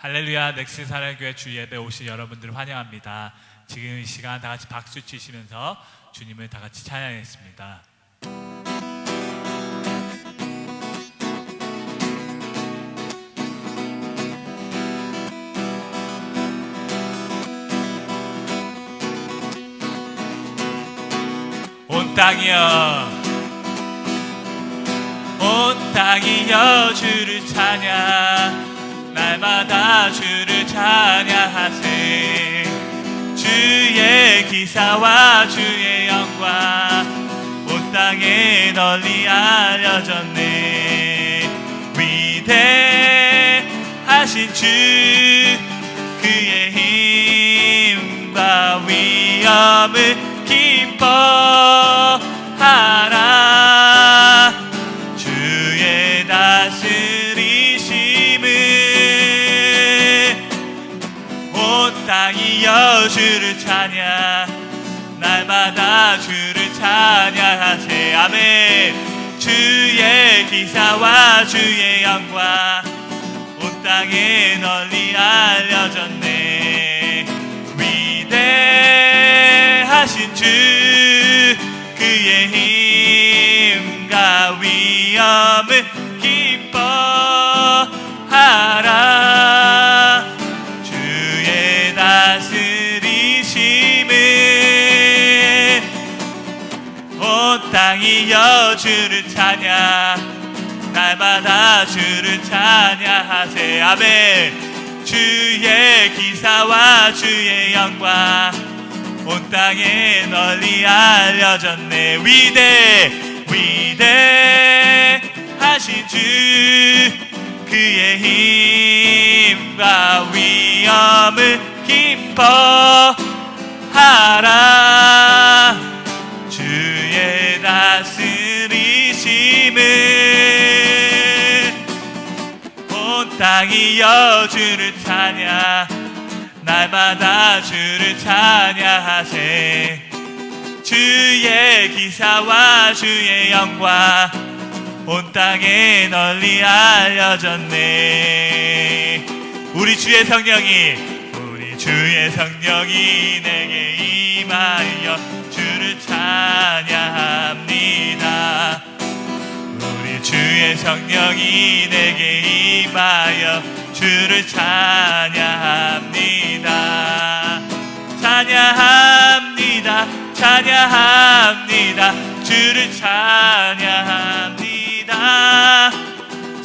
할렐루야, 넥스 사랑교회 주 예배 오신 여러분들을 환영합니다. 지금 이 시간 다 같이 박수 치시면서 주님을 다 같이 찬양했습니다. 온 땅이여, 온 땅이여 주를 찬양, 날마다 주를 찬양하세. 주의 기사와 주의 영광 온 땅에 널리 알려졌네. 위대하신 주, 그의 힘과 위엄을 기뻐하라. 주의 다스리심을 온 땅이여 주를 찬양, 날마다 주를 찬양하세. 아멘. 주의 기사와 주의 영광 온 땅에 널리 알려졌네. 위대하신 주, 그의 힘과 위엄을 기뻐하라. 주의 다스리심을 온 땅이여 주를 찬양, 날마다 주를 찬양하세. 아멘. 주의 기사와 주의 영광 온 땅에 널리 알려졌네. 위대하신 주, 그의 힘과 위엄을 기뻐하라. 주의 다스리심을 온 땅이여 주를 찬양, 날마다 주를 찬양하세. 주의 기사와 주의 영광 온 땅에 널리 알려졌네. 우리 주의 성령이 내게 임하여 주를 찬양합니다. 우리 주의 성령이 내게 임하여 주를 찬양합니다. 찬양합니다. 찬양합니다. 주를 찬양합니다.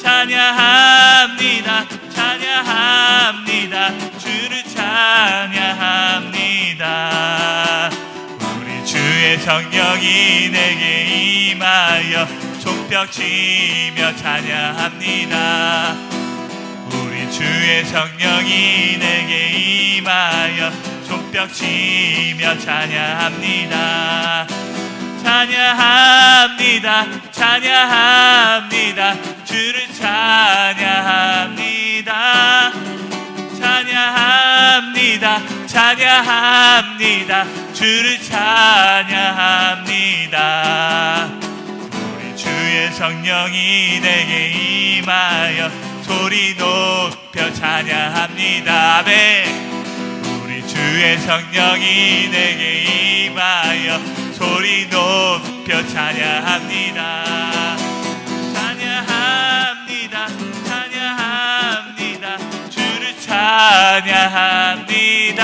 찬양합니다. 찬양합니다. 주를 찬양합니다. 우리 주의 성령이 내게 임하여 손뼉치며 찬양합니다. 우리 주의 성령이 내게 임하여 손뼉치며 찬양합니다. 찬양합니다. 찬양합니다. 주를 찬양합니다. 찬양합니다. 찬양합니다. 주를 찬양합니다. 우리 주의 성령이 내게 임하여 소리 높여 찬양합니다. 아멘. 우리 주의 성령이 내게 임하여 소리 높여 찬양합니다. 찬양합니다. 찬양합니다. 주를 찬양합니다.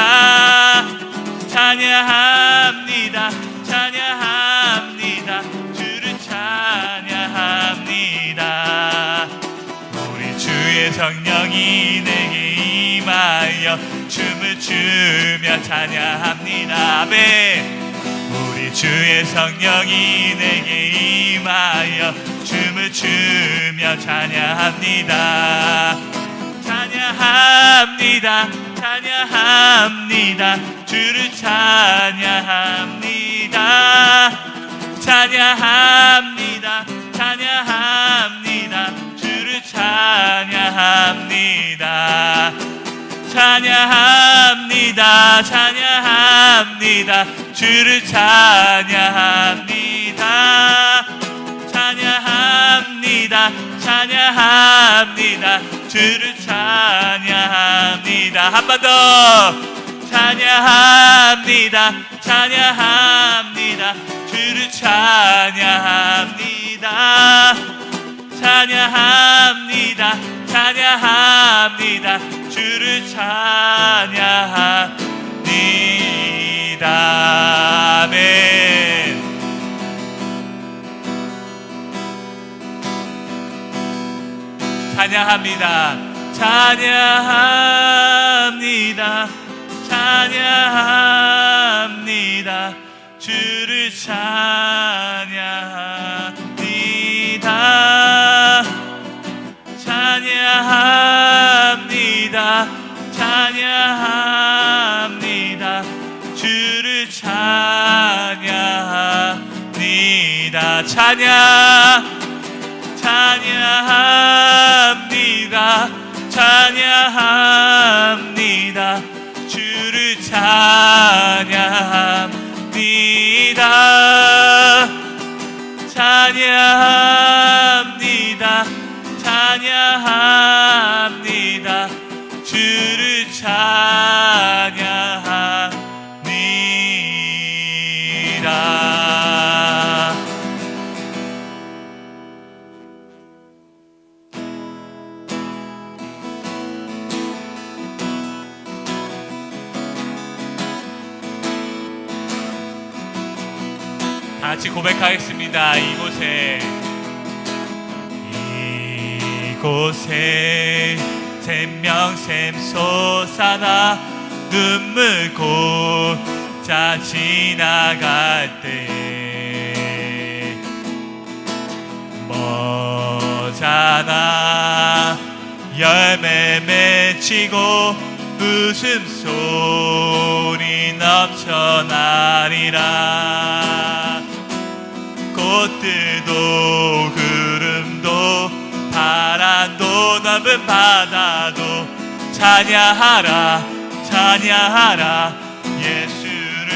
찬양합니다. 찬양합니다. 주를 찬양합니다. 우리 주의 성령이 내게 임하여 춤을 추며 찬양합니다. 아멘. 우리 주의 성령이 내게 임하여 춤을 추며 찬양합니다. 찬양합니다. 찬양합니다. 주를 찬양합니다. 찬양합니다. 찬양합니다. 주를 찬양합니다. 찬양합니다. 찬양합니다. 주를 찬양합니다. 찬양합니다. 찬양합니다. 주를 찬양합니다. 찬양합니다. 한 번 더 찬양합니다. 찬양합니다. 주를 찬양합니다. 찬양합니다. 찬양합니다. 주를 찬양합니다. 아멘. 찬양합니다. 찬양합니다. 찬양합니다. 주를 찬양합니다. 찬양합니다. 찬양합니다. 주를 찬양합니다. 찬양합니다. 찬양합니다. 주를 찬양합니다. 찬양합니다. 찬양합니다. 주를 찬양합니다. 다 같이 고백하겠습니다. 이곳에 생명샘 솟아나 눈물 곧자 지나갈 때 머자나 열매 맺히고 웃음소리 넘쳐나리라. 꽃들도 구름도 바람도 넓은 바다도 찬양하라 찬양하라 예수를.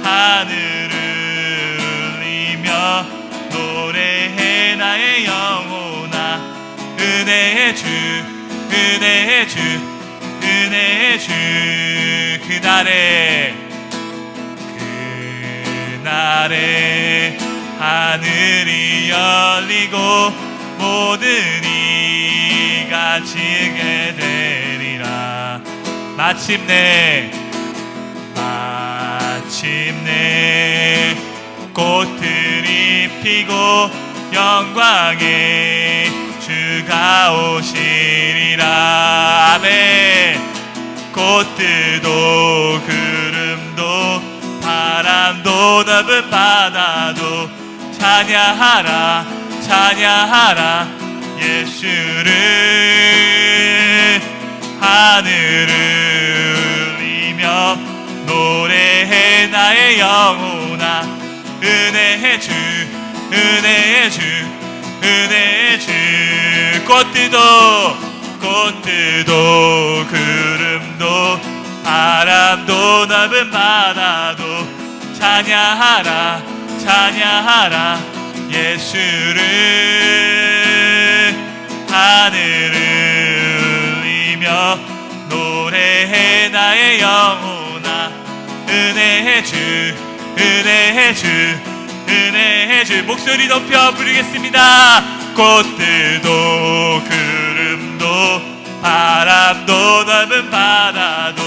하늘을 울리며 노래해 나의 영혼아. 은혜의 주 은혜의 주 은혜의 주. 그날에 하늘이 열리고 모든 이가 지게 되리라. 마침내 꽃들이 피고 영광의 주가 오시리라. 아멘. 꽃들도 구름도 바람도 넓은 바다도 찬양하라 찬양하라 예수를. 하늘을 울리며 노래해 나의 영혼아. 은혜의 주 은혜의 주 은혜의 주. 꽃들도 구름도 바람도 넓은 바다도 찬양하라 찬양하라 예수를. 하늘을 울리며 노래해 나의 영혼아. 은혜의 주 은혜의 주 은혜의 주. 목소리 높여 부르겠습니다. 꽃들도 구름도 바람도 넓은 바다도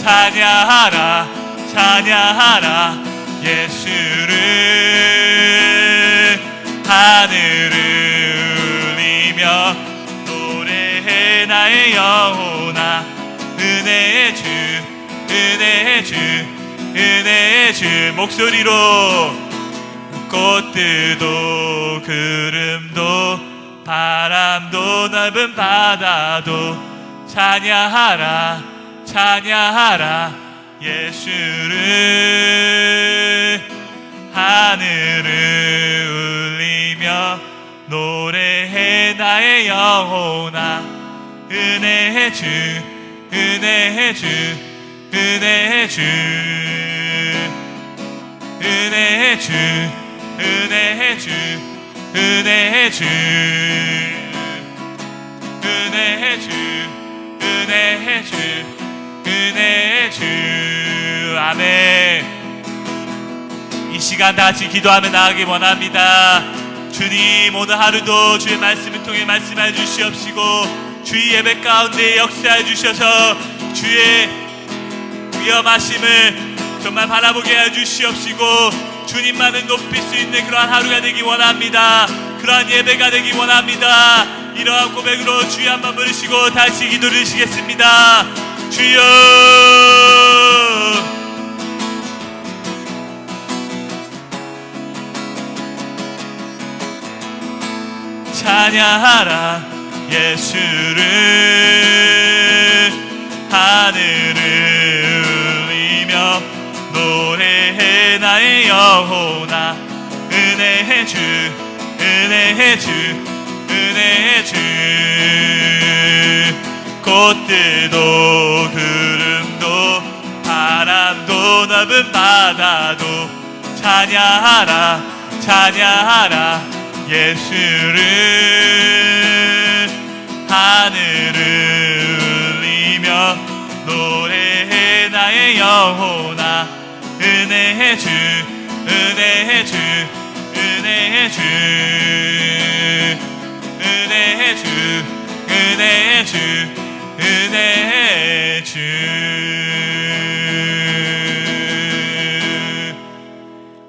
찬양하라 찬양하라 예수를. 하늘을 울리며 노래해 나의 영혼아. 은혜의 주 은혜의 주 은혜의 주. 목소리로 꽃들도 구름도 바람도 넓은 바다도 찬양하라 찬양하라 예수를. 하늘을 울리며 노래해 나의 영혼아. 은혜의 주 은혜의 주 은혜의 주 은혜의 주 은혜의 주 은혜의 주 은혜의 은혜의 주, 은혜의 주, 은혜의 주. 아멘. 이 시간 다 같이 기도하며 나가기 원합니다. 주님, 오늘 하루도 주의 말씀을 통해 말씀해 주시옵시고 주의 예배 가운데 역사해 주셔서 주의 위엄하심을 정말 바라보게 해 주시옵시고 주님만을 높일 수 있는 그러한 하루가 되기 원합니다. 그러한 예배가 되기 원합니다. 이러한 고백으로 주여 한번 부르시고 다시 기도를 드리시겠습니다. 주여, 찬양하라 예수를, 하늘을 울리며 노래해 나의 영혼아. 은혜의 주, 은혜의 주, 은혜의 주. 꽃들도 구름도 바람도 넓은 바다도 찬양하라, 찬양하라 예수를. 하늘을 울리며 노래해 나의 영혼아. 은혜의 주, 은혜의 주, 은혜의 주, 은혜의 주, 은혜의 주, 은혜의 주.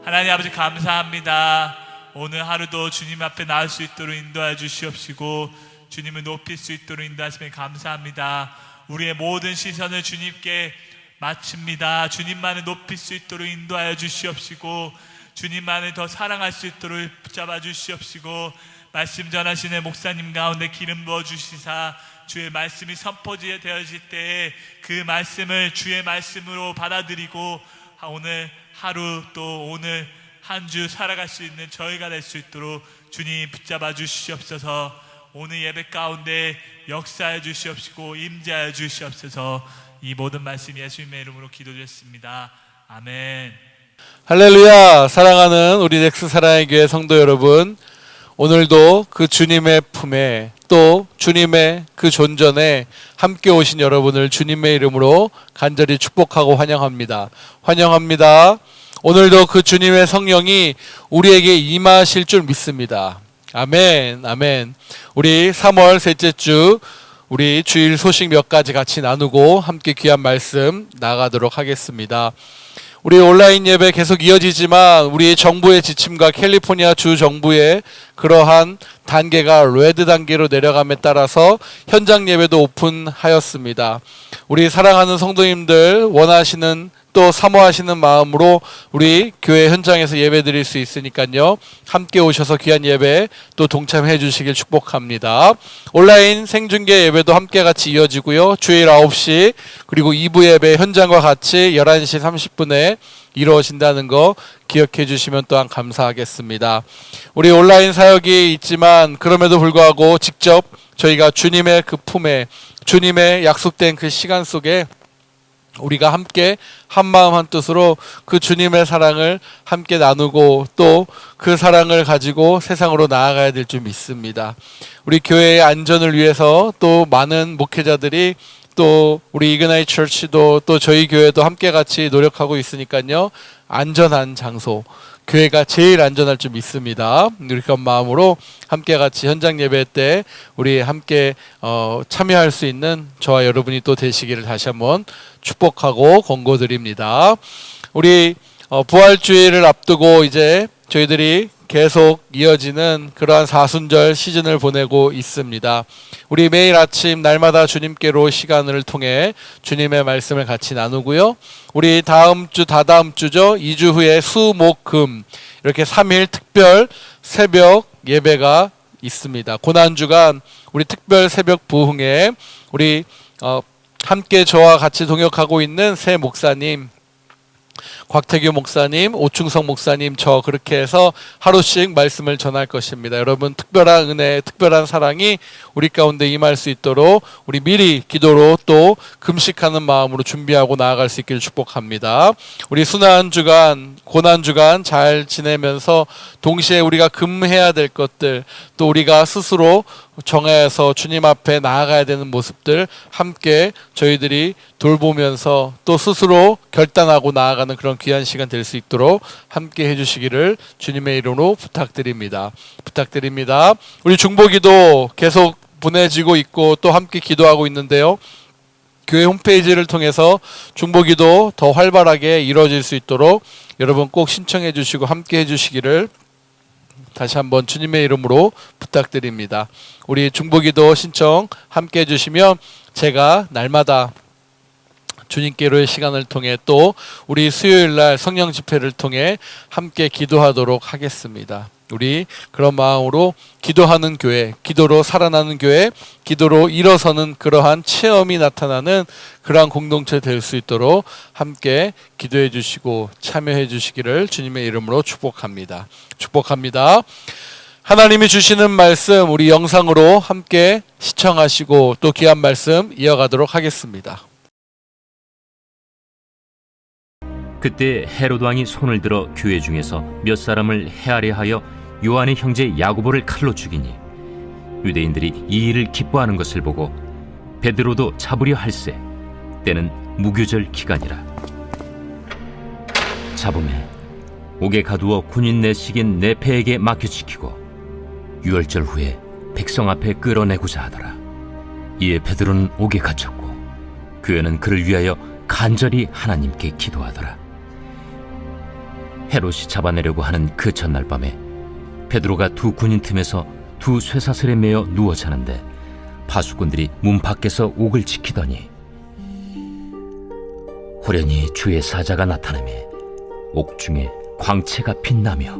하나님 아버지 감사합니다. 오늘 하루도 주님 앞에 나올 수 있도록 인도하여 주시옵시고 주님을 높일 수 있도록 인도하시면 감사합니다. 우리의 모든 시선을 주님께 마칩니다. 주님만을 높일 수 있도록 인도하여 주시옵시고 주님만을 더 사랑할 수 있도록 붙잡아 주시옵시고 말씀 전하시는 목사님 가운데 기름 부어 주시사 주의 말씀이 선포되어질 때에 그 말씀을 주의 말씀으로 받아들이고 오늘 하루 또 오늘 한 주 살아갈 수 있는 저희가 될 수 있도록 주님 붙잡아 주시옵소서. 오늘 예배 가운데 역사해 주시옵시고 임재하여 주시옵소서. 이 모든 말씀 예수님의 이름으로 기도드렸습니다. 아멘. 할렐루야. 사랑하는 우리 넥스 사랑의 교회 성도 여러분, 오늘도 그 주님의 품에 또 주님의 그 존전에 함께 오신 여러분을 주님의 이름으로 간절히 축복하고 환영합니다. 환영합니다. 오늘도 그 주님의 성령이 우리에게 임하실 줄 믿습니다. 아멘, 아멘. 우리 3월 셋째 주 우리 주일 소식 몇 가지 같이 나누고 함께 귀한 말씀 나가도록 하겠습니다. 우리 온라인 예배 계속 이어지지만 우리 정부의 지침과 캘리포니아 주 정부의 그러한 단계가 레드 단계로 내려감에 따라서 현장 예배도 오픈하였습니다. 우리 사랑하는 성도님들 원하시는 또 사모하시는 마음으로 우리 교회 현장에서 예배 드릴 수 있으니까요. 함께 오셔서 귀한 예배 또 동참해 주시길 축복합니다. 온라인 생중계 예배도 함께 같이 이어지고요. 주일 9시 그리고 2부 예배 현장과 같이 11시 30분에 이루어진다는 거 기억해 주시면 또한 감사하겠습니다. 우리 온라인 사역이 있지만 그럼에도 불구하고 직접 저희가 주님의 그 품에 주님의 약속된 그 시간 속에 우리가 함께 한마음 한뜻으로 그 주님의 사랑을 함께 나누고 또 그 사랑을 가지고 세상으로 나아가야 될 줄 믿습니다. 우리 교회의 안전을 위해서 또 많은 목회자들이 또 우리 이그나이트 처치도 또 저희 교회도 함께 같이 노력하고 있으니까요. 안전한 장소, 교회가 제일 안전할 줄 믿습니다. 그런 마음으로 함께 같이 현장 예배 때 우리 함께 참여할 수 있는 저와 여러분이 또 되시기를 다시 한번 축복하고 권고드립니다. 우리 부활주의를 앞두고 이제 저희들이 계속 이어지는 그러한 사순절 시즌을 보내고 있습니다. 우리 매일 아침 날마다 주님께로 시간을 통해 주님의 말씀을 같이 나누고요. 우리 다음 주 다다음 주죠. 2주 후에 수, 목, 금 이렇게 3일 특별 새벽 예배가 있습니다. 고난주간 우리 특별 새벽 부흥에 우리 함께 저와 같이 동역하고 있는 새 목사님 곽태규 목사님, 오충성 목사님, 저 그렇게 해서 하루씩 말씀을 전할 것입니다. 여러분 특별한 은혜, 특별한 사랑이 우리 가운데 임할 수 있도록 우리 미리 기도로 또 금식하는 마음으로 준비하고 나아갈 수 있기를 축복합니다. 우리 순환 주간, 고난 주간 잘 지내면서 동시에 우리가 금해야 될 것들, 또 우리가 스스로 정해서 주님 앞에 나아가야 되는 모습들 함께 저희들이 돌보면서 또 스스로 결단하고 나아가는 그런 귀한 시간 될 수 있도록 함께 해주시기를 주님의 이름으로 부탁드립니다. 우리 중보기도 계속 보내지고 있고 또 함께 기도하고 있는데요. 교회 홈페이지를 통해서 중보기도 더 활발하게 이루어질 수 있도록 여러분 꼭 신청해 주시고 함께 해주시기를 다시 한번 주님의 이름으로 부탁드립니다. 우리 중보기도 신청 함께 해주시면 제가 날마다 주님께로의 시간을 통해 또 우리 수요일날 성령 집회를 통해 함께 기도하도록 하겠습니다. 우리 그런 마음으로 기도하는 교회, 기도로 살아나는 교회, 기도로 일어서는 그러한 체험이 나타나는 그러한 공동체 될 수 있도록 함께 기도해 주시고 참여해 주시기를 주님의 이름으로 축복합니다. 하나님이 주시는 말씀 우리 영상으로 함께 시청하시고 또 귀한 말씀 이어가도록 하겠습니다. 그때 헤로드 왕이 손을 들어 교회 중에서 몇 사람을 헤아려 하여 요한의 형제 야고보를 칼로 죽이니 유대인들이 이 일을 기뻐하는 것을 보고 베드로도 잡으려 할세 때는 무교절 기간이라. 잡음에 옥에 가두어 군인 내식인 네페에게 맡겨지키고 유월절 후에 백성 앞에 끌어내고자 하더라. 이에 베드로는 옥에 갇혔고 교회는 그를 위하여 간절히 하나님께 기도하더라. 헤롯이 잡아내려고 하는 그 전날 밤에 베드로가 두 군인 틈에서 두 쇠사슬에 매어 누워 자는데 파수꾼들이 문 밖에서 옥을 지키더니 호련히 주의 사자가 나타나매 옥중에 광채가 빛나며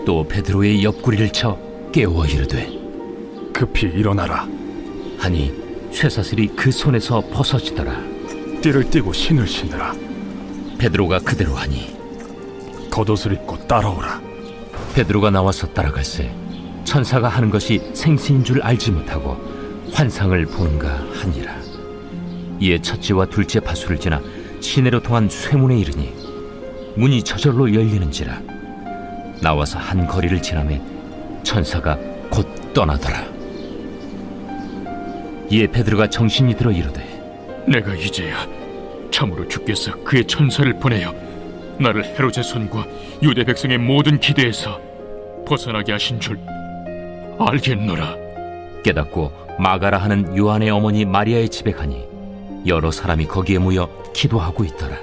또 베드로의 옆구리를 쳐 깨워 이르되 급히 일어나라. 하니 쇠사슬이 그 손에서 벗어지더라. 띠를 띠고 신을 신으라. 베드로가 그대로 하니 겉옷을 입고 따라오라. 베드로가 나와서 따라갈새 천사가 하는 것이 생시인 줄 알지 못하고 환상을 보는가 하니라. 이에 첫째와 둘째 파수를 지나 시내로 통한 쇠문에 이르니 문이 저절로 열리는지라. 나와서 한 거리를 지나매 천사가 곧 떠나더라. 이에 베드로가 정신이 들어 이르되 내가 이제야 참으로 주께서 그의 천사를 보내어 나를 헤롯의 손과 유대 백성의 모든 기대에서 벗어나게 하신 줄 알겠노라. 깨닫고 마가라 하는 요한의 어머니 마리아의 집에 가니 여러 사람이 거기에 모여 기도하고 있더라.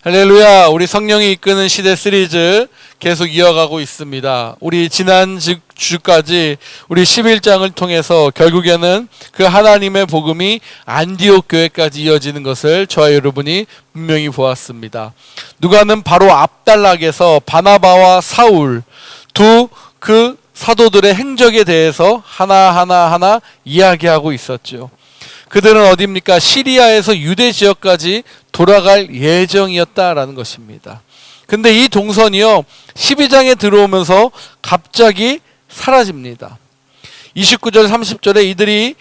할렐루야. 우리 성령이 이끄는 시대 시리즈 계속 이어가고 있습니다. 우리 지난 주까지 우리 11장을 통해서 결국에는 그 하나님의 복음이 안디옥 교회까지 이어지는 것을 저와 여러분이 분명히 보았습니다. 누가는 바로 앞단락에서 바나바와 사울 두 그 사도들의 행적에 대해서 하나하나 이야기하고 있었죠. 그들은 어디입니까? 시리아에서 유대 지역까지 돌아갈 예정이었다라는 것입니다. 근데 이 동선이요 12장에 들어오면서 갑자기 사라집니다. 29절 30절에 이들이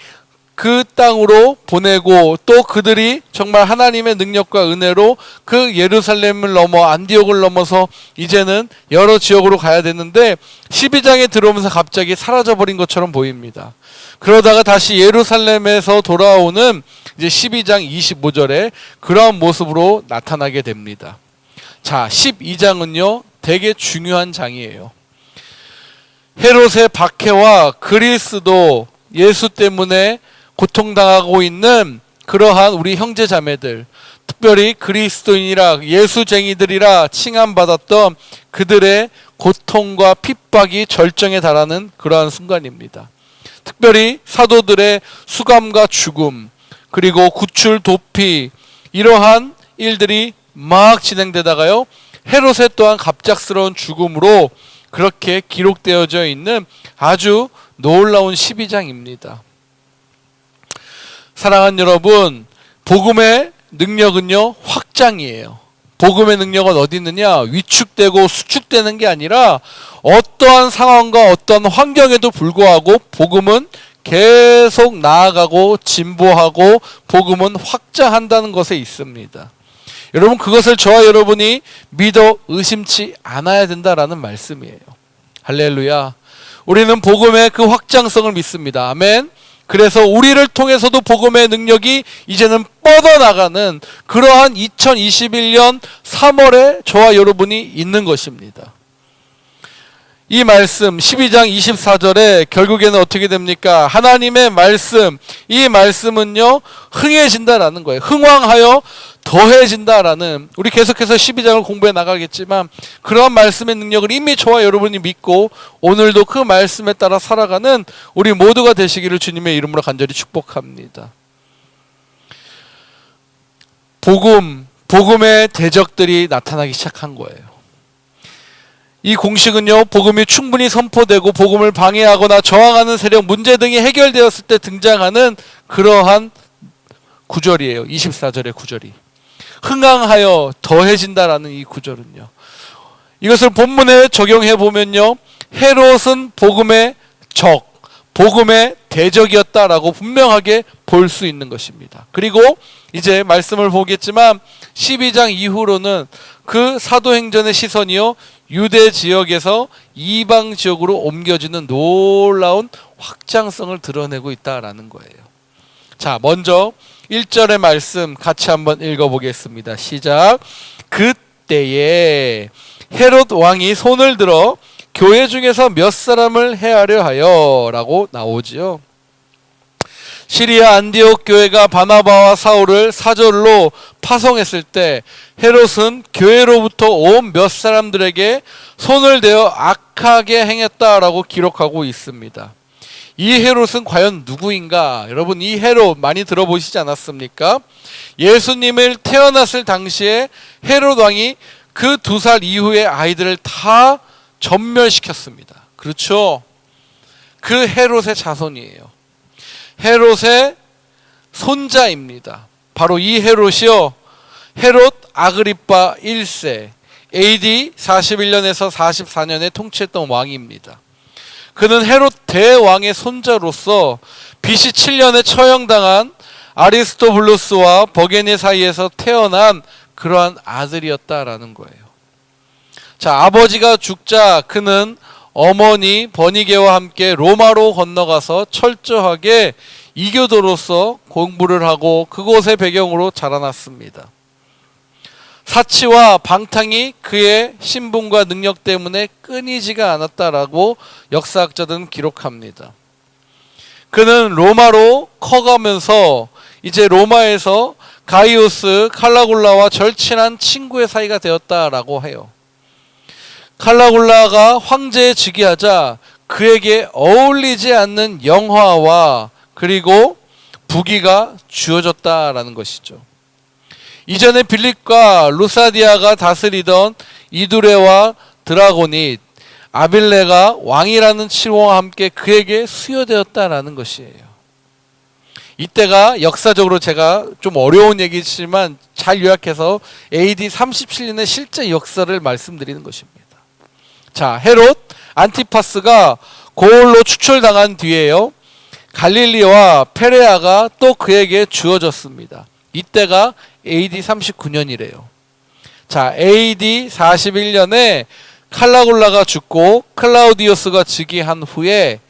그 땅으로 보내고 또 그들이 정말 하나님의 능력과 은혜로 그 예루살렘을 넘어 안디옥을 넘어서 이제는 여러 지역으로 가야 되는데 12장에 들어오면서 갑자기 사라져버린 것처럼 보입니다. 그러다가 다시 예루살렘에서 돌아오는 이제 12장 25절에 그러한 모습으로 나타나게 됩니다. 자, 12장은요 되게 중요한 장이에요. 헤롯의 박해와 그리스도 예수 때문에 고통당하고 있는 그러한 우리 형제 자매들, 특별히 그리스도인이라 예수쟁이들이라 칭함받았던 그들의 고통과 핍박이 절정에 달하는 그러한 순간입니다. 특별히 사도들의 수감과 죽음, 그리고 구출, 도피, 이러한 일들이 막 진행되다가요 헤롯의 또한 갑작스러운 죽음으로 그렇게 기록되어져 있는 아주 놀라운 12장입니다. 사랑하는 여러분, 복음의 능력은요 확장이에요. 복음의 능력은 어디 있느냐? 위축되고 수축되는 게 아니라 어떠한 상황과 어떠한 환경에도 불구하고 복음은 계속 나아가고 진보하고 복음은 확장한다는 것에 있습니다. 여러분, 그것을 저와 여러분이 믿어 의심치 않아야 된다라는 말씀이에요. 할렐루야. 우리는 복음의 그 확장성을 믿습니다. 아멘. 그래서 우리를 통해서도 복음의 능력이 이제는 뻗어나가는 그러한 2021년 3월에 저와 여러분이 있는 것입니다. 이 말씀 12장 24절에 결국에는 어떻게 됩니까? 하나님의 말씀, 이 말씀은요 흥해진다라는 거예요. 흥왕하여 더해진다라는, 우리 계속해서 12장을 공부해 나가겠지만 그러한 말씀의 능력을 이미 저와 여러분이 믿고 오늘도 그 말씀에 따라 살아가는 우리 모두가 되시기를 주님의 이름으로 간절히 축복합니다. 복음의 대적들이 나타나기 시작한 거예요. 이 공식은요, 복음이 충분히 선포되고 복음을 방해하거나 저항하는 세력, 문제 등이 해결되었을 때 등장하는 그러한 구절이에요. 24절의 구절이. 흥황하여 더해진다라는 이 구절은요. 이것을 본문에 적용해 보면요, 헤롯은 복음의 적, 복음의 대적이었다라고 분명하게 볼 수 있는 것입니다. 그리고 이제 말씀을 보겠지만 12장 이후로는 그 사도행전의 시선이요, 유대 지역에서 이방 지역으로 옮겨지는 놀라운 확장성을 드러내고 있다라는 거예요. 자, 먼저 1절의 말씀 같이 한번 읽어보겠습니다. 시작. 그때에 헤롯 왕이 손을 들어 교회 중에서 몇 사람을 해하려 하여 라고 나오지요. 시리아 안디옥 교회가 바나바와 사울을 사절로 파송했을 때 헤롯은 교회로부터 온 몇 사람들에게 손을 대어 악하게 행했다라고 기록하고 있습니다. 이 헤롯은 과연 누구인가? 여러분, 이 헤롯 많이 들어보시지 않았습니까? 예수님을 태어났을 당시에 헤롯 왕이 그 2살 이후의 아이들을 다 전멸시켰습니다. 그렇죠? 그 헤롯의 자손이에요. 헤롯의 손자입니다. 바로 이 헤롯이요, 헤롯 아그리파 1세, AD 41년에서 44년에 통치했던 왕입니다. 그는 헤롯 대왕의 손자로서 BC 7년에 처형당한 아리스토블루스와 버게니 사이에서 태어난 그러한 아들이었다라는 거예요. 자, 아버지가 죽자 그는 어머니 버니게와 함께 로마로 건너가서 철저하게 이교도로서 공부를 하고 그곳의 배경으로 자라났습니다. 사치와 방탕이 그의 신분과 능력 때문에 끊이지가 않았다라고 역사학자들은 기록합니다. 그는 로마로 커가면서 이제 로마에서 가이오스 칼라굴라와 절친한 친구의 사이가 되었다라고 해요. 칼라굴라가 황제에 즉위하자 그에게 어울리지 않는 영화와 그리고 부귀가 주어졌다라는 것이죠. 이전에 빌립과 루사디아가 다스리던 이두레와 드라고닛, 아빌레가 왕이라는 칭호와 함께 그에게 수여되었다라는 것이에요. 이때가 역사적으로 제가 좀 어려운 얘기지만 잘 요약해서 AD 37년의 실제 역사를 말씀드리는 것입니다. 자, 헤롯 안티파스가 고을로 추출당한 뒤에요, 갈릴리와 페레아가 또 그에게 주어졌습니다. 이때가 AD 39년이래요. 자, AD 41년에 칼라굴라가 죽고 클라우디우스가 즉위한 후에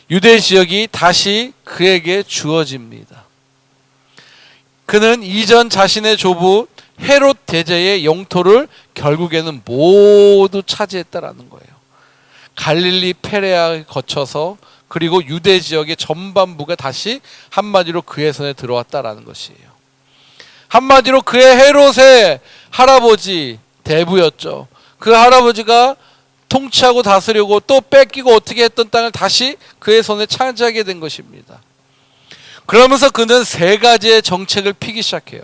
유대 지역이 다시 그에게 주어집니다. 그는 이전 자신의 조부 헤롯 대제의 영토를 결국에는 모두 차지했다라는 거예요. 갈릴리 페레아 거쳐서 그리고 유대 지역의 전반부가 다시 한마디로 그의 손에 들어왔다라는 것이에요. 한마디로 그의 헤롯의 할아버지 대부였죠. 그 할아버지가 통치하고 다스리고 또 뺏기고 어떻게 했던 땅을 다시 그의 손에 차지하게 된 것입니다. 그러면서 그는 3가지의 정책을 피기 시작해요.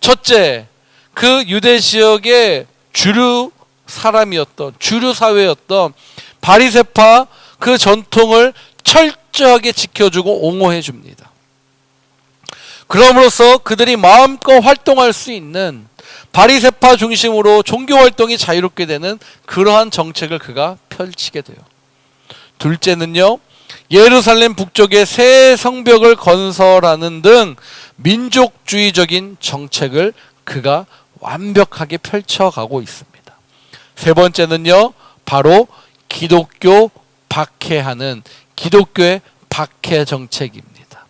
첫째, 그 유대 지역의 주류 사람이었던, 주류 사회였던 바리새파 그 전통을 철저하게 지켜주고 옹호해 줍니다. 그럼으로써 그들이 마음껏 활동할 수 있는 바리새파 중심으로 종교 활동이 자유롭게 되는 그러한 정책을 그가 펼치게 돼요. 둘째는요, 예루살렘 북쪽에 새 성벽을 건설하는 등 민족주의적인 정책을 그가 완벽하게 펼쳐가고 있습니다. 세 번째는요, 바로 기독교 박해하는 기독교의 박해 정책입니다.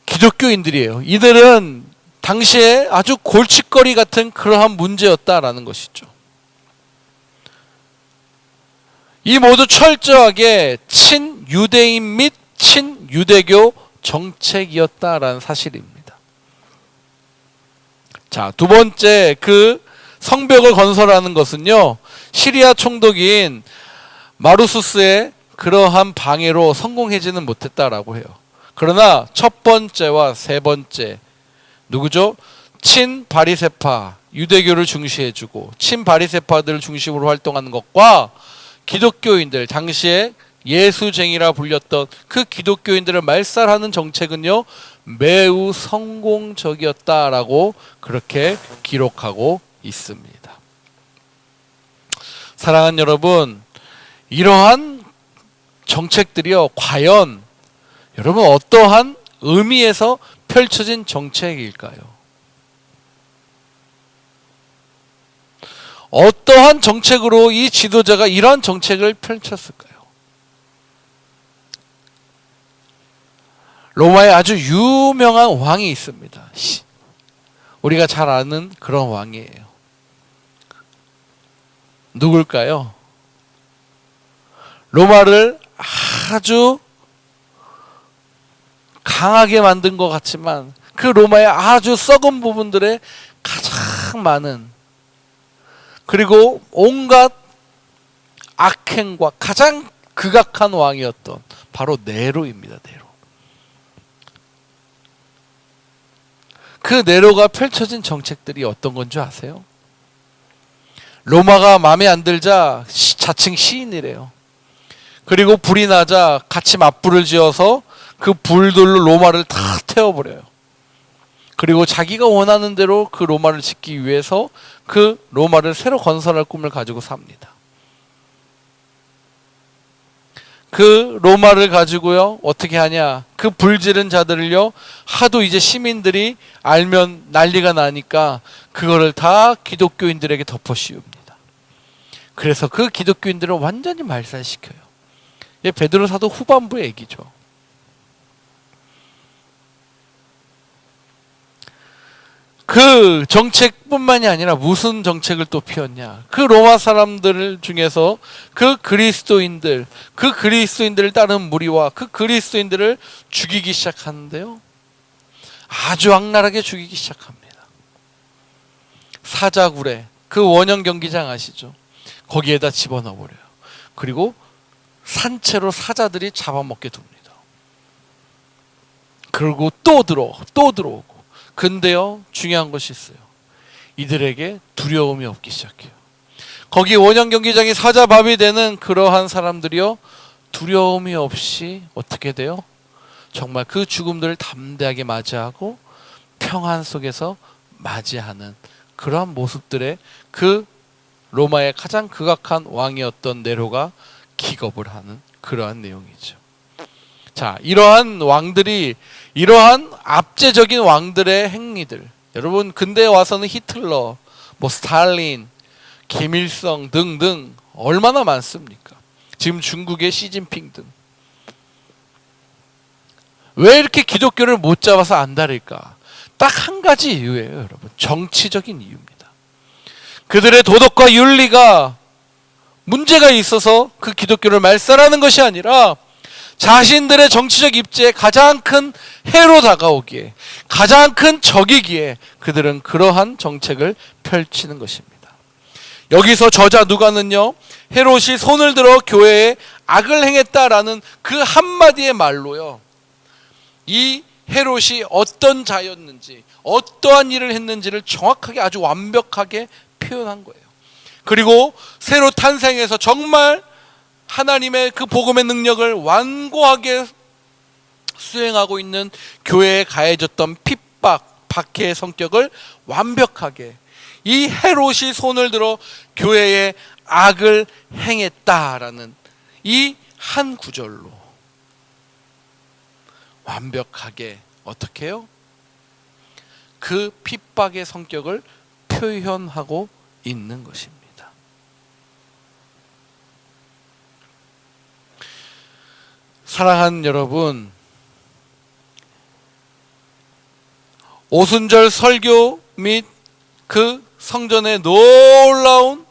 기독교인들이에요. 이들은 당시에 아주 골칫거리 같은 그러한 문제였다라는 것이죠. 이 모두 철저하게 친유대인 및 친유대교 정책이었다라는 사실입니다. 자, 두 번째 그 성벽을 건설하는 것은요, 시리아 총독인 마루수스의 그러한 방해로 성공하지는 못했다라고 해요. 그러나 첫 번째와 세 번째 누구죠? 친바리새파 유대교를 중시해주고 친바리새파들을 중심으로 활동하는 것과 기독교인들, 당시에 예수쟁이라 불렸던 그 기독교인들을 말살하는 정책은요, 매우 성공적이었다라고 그렇게 기록하고 있습니다. 사랑하는 여러분, 이러한 정책들이요, 과연 여러분 어떠한 의미에서 펼쳐진 정책일까요? 어떠한 정책으로 이 지도자가 이러한 정책을 펼쳤을까요? 로마에 아주 유명한 왕이 있습니다. 우리가 잘 아는 그런 왕이에요. 누굴까요? 로마를 아주 강하게 만든 것 같지만 그 로마의 아주 썩은 부분들에 가장 많은, 그리고 온갖 악행과 가장 극악한 왕이었던 바로 네로입니다. 네로. 그 네로가 펼쳐진 정책들이 어떤 건 줄 아세요? 로마가 마음에 안 들자 자칭 시인이래요. 그리고 불이 나자 같이 맞불을 지어서 그 불들로 로마를 다 태워버려요. 그리고 자기가 원하는 대로 그 로마를 짓기 위해서 그 로마를 새로 건설할 꿈을 가지고 삽니다. 그 로마를 가지고요, 어떻게 하냐, 그 불지른 자들을요, 하도 이제 시민들이 알면 난리가 나니까 그거를 다 기독교인들에게 덮어씌웁니다. 그래서 그 기독교인들을 완전히 말살시켜요. 이게 베드로 사도 후반부의 얘기죠. 그 정책뿐만이 아니라 무슨 정책을 또 피웠냐, 그 로마 사람들 중에서 그 그리스도인들을 따르는 무리와 그 그리스도인들을 죽이기 시작하는데요, 아주 악랄하게 죽이기 시작합니다. 사자굴에, 그 원형 경기장 아시죠? 거기에다 집어넣어 버려요. 그리고 산채로 사자들이 잡아먹게 둡니다. 그리고 또 들어오고. 근데요, 중요한 것이 있어요. 이들에게 두려움이 없기 시작해요. 거기 원형 경기장이 사자밥이 되는 그러한 사람들이요, 두려움이 없이 어떻게 돼요? 정말 그 죽음들을 담대하게 맞이하고 평안 속에서 맞이하는 그러한 모습들의, 그 로마의 가장 극악한 왕이었던 네로가 기겁을 하는 그러한 내용이죠. 자, 이러한 왕들이, 이러한 압제적인 왕들의 행위들, 여러분 근대에 와서는 히틀러, 스탈린, 김일성 등등 얼마나 많습니까? 지금 중국의 시진핑 등. 왜 이렇게 기독교를 못 잡아서 안달일까? 딱 한 가지 이유예요, 여러분. 정치적인 이유입니다. 그들의 도덕과 윤리가 문제가 있어서 그 기독교를 말살하는 것이 아니라 자신들의 정치적 입지에 가장 큰 해로 다가오기에, 가장 큰 적이기에 그들은 그러한 정책을 펼치는 것입니다. 여기서 저자 누가는요, 헤롯이 손을 들어 교회에 악을 행했다라는 그 한마디의 말로요, 이 헤롯이 어떤 자였는지, 어떠한 일을 했는지를 정확하게, 아주 완벽하게 표현한 거예요. 그리고 새로 탄생해서 정말 하나님의 그 복음의 능력을 완고하게 수행하고 있는 교회에 가해졌던 핍박, 박해의 성격을 완벽하게 이 헤롯이 손을 들어 교회에 악을 행했다라는 이 한 구절로 완벽하게 어떻게 해요? 그 핍박의 성격을 표현하고 있는 것입니다. 사랑하는 여러분, 오순절 설교 및 그 성전의 놀라운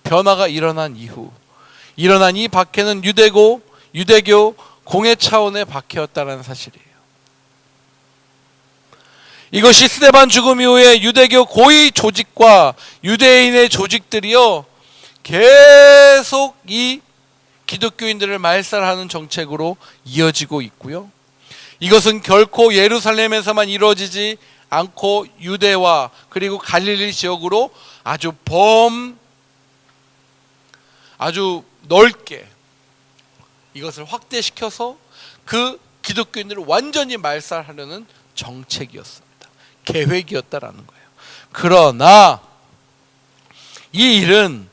변화가 일어난 이후 일어난 이 박해는 유대교 공회 차원의 박해였다는 사실이에요. 이것이 스데반 죽음 이후에 유대교 고위 조직과 유대인의 조직들이요 계속 이 기독교인들을 말살하는 정책으로 이어지고 있고요. 이것은 결코 예루살렘에서만 이루어지지 않고 유대와 그리고 갈릴리 지역으로 아주 넓게 이것을 확대시켜서 그 기독교인들을 완전히 말살하려는 정책이었습니다. 계획이었다라는 거예요. 그러나 이 일은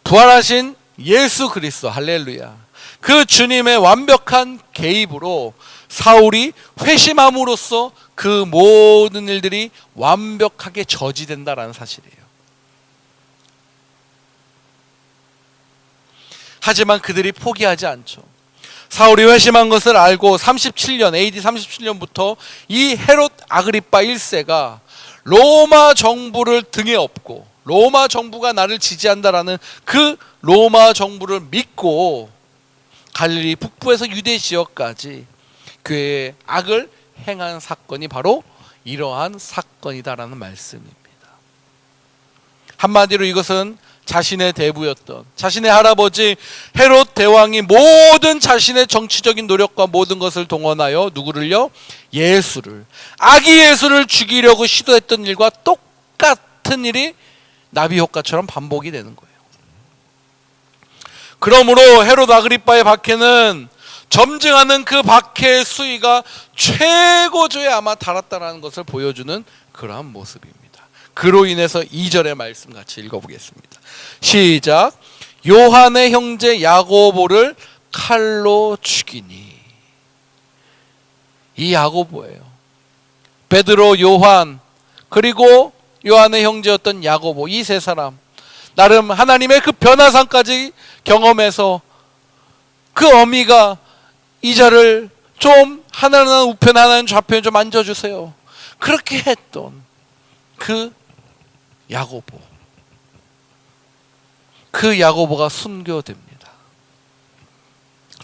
부활하신 예수 그리스도, 할렐루야, 그 주님의 완벽한 개입으로 사울이 회심함으로써 그 모든 일들이 완벽하게 저지된다라는 사실이에요. 하지만 그들이 포기하지 않죠. 사울이 회심한 것을 알고 37년 AD 37년부터 이 헤롯 아그리파 1세가 로마 정부를 등에 업고 로마 정부가 나를 지지한다라는 그 로마 정부를 믿고 갈릴리 북부에서 유대 지역까지 교회에 악을 행한 사건이 바로 이러한 사건이다라는 말씀입니다. 한마디로 이것은 자신의 대부였던 자신의 할아버지 헤롯 대왕이 모든 자신의 정치적인 노력과 모든 것을 동원하여 누구를요? 예수를, 아기 예수를 죽이려고 시도했던 일과 똑같은 일이 나비 효과처럼 반복이 되는 거예요. 그러므로 헤롯 아그리파의 박해는 점증하는 그 박해의 수위가 최고조에 아마 달았다는 것을 보여주는 그러한 모습입니다. 그로 인해서 2절의 말씀 같이 읽어보겠습니다. 시작. 요한의 형제 야고보를 칼로 죽이니. 이 야고보예요. 베드로, 요한, 그리고 요한의 형제였던 야고보, 이 세 사람 나름 하나님의 그 변화상까지 경험해서 그 어미가 이자를 좀 하나는 우편 하나는 좌편 좀 앉아주세요, 그렇게 했던 그 야고보, 그 야고보가 순교됩니다.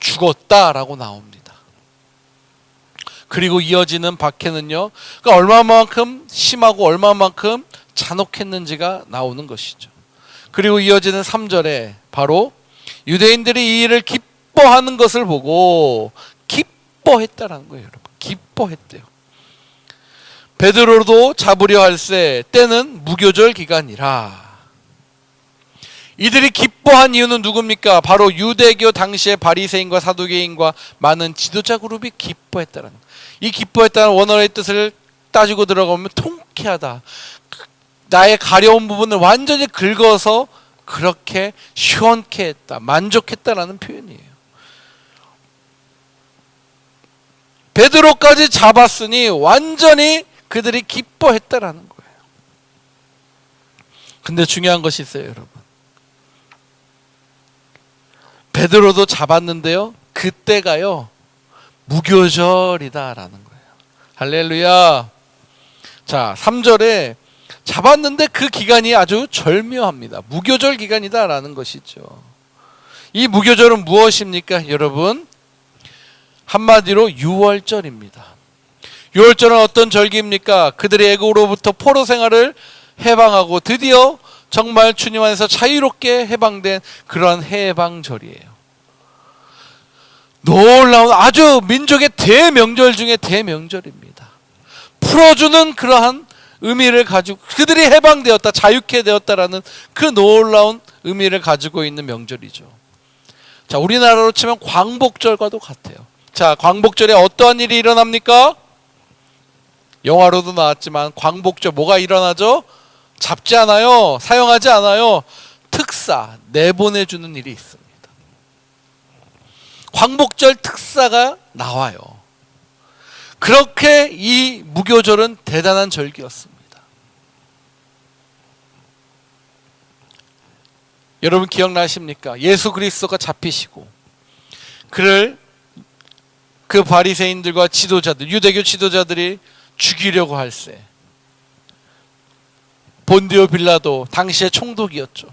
죽었다라고 나옵니다. 그리고 이어지는 박해는요, 그러니까 얼마만큼 심하고 얼마만큼 잔혹했는지가 나오는 것이죠. 그리고 이어지는 3절에 바로 유대인들이 이 일을 기뻐하는 것을 보고 기뻐했다라는 거예요. 여러분, 기뻐했대요. 베드로도 잡으려 할세 때는 무교절 기간이라. 이들이 기뻐한 이유는 누굽니까? 바로 유대교 당시의 바리새인과 사두개인과 많은 지도자 그룹이 기뻐했다는 거예요. 이 기뻐했다는 원어의 뜻을 따지고 들어가면 통쾌하다, 나의 가려운 부분을 완전히 긁어서 그렇게 시원케 했다, 만족했다라는 표현이에요. 베드로까지 잡았으니 완전히 그들이 기뻐했다라는 거예요. 근데 중요한 것이 있어요, 여러분. 베드로도 잡았는데요, 그때가요 무교절이다라는 거예요. 할렐루야. 자, 3절에 잡았는데 그 기간이 아주 절묘합니다. 무교절 기간이다라는 것이죠. 이 무교절은 무엇입니까, 여러분? 한마디로 유월절입니다. 유월절은 어떤 절기입니까? 그들이 애국으로부터 포로 생활을 해방하고 드디어 정말 주님 안에서 자유롭게 해방된 그러한 해방절이에요. 놀라운 아주 민족의 대명절 중에 대명절입니다. 풀어주는 그러한 의미를 가지고 그들이 해방되었다, 자유케 되었다라는 그 놀라운 의미를 가지고 있는 명절이죠. 자, 우리나라로 치면 광복절과도 같아요. 자, 광복절에 어떠한 일이 일어납니까? 영화로도 나왔지만 광복절 뭐가 일어나죠? 잡지 않아요. 사용하지 않아요. 특사 내보내주는 일이 있습니다. 광복절 특사가 나와요. 그렇게 이 무교절은 대단한 절기였습니다. 여러분 기억나십니까? 예수 그리스도가 잡히시고 그를 그 바리새인들과 지도자들, 유대교 지도자들이 죽이려고 할세 본디오 빌라도 당시의 총독이었죠.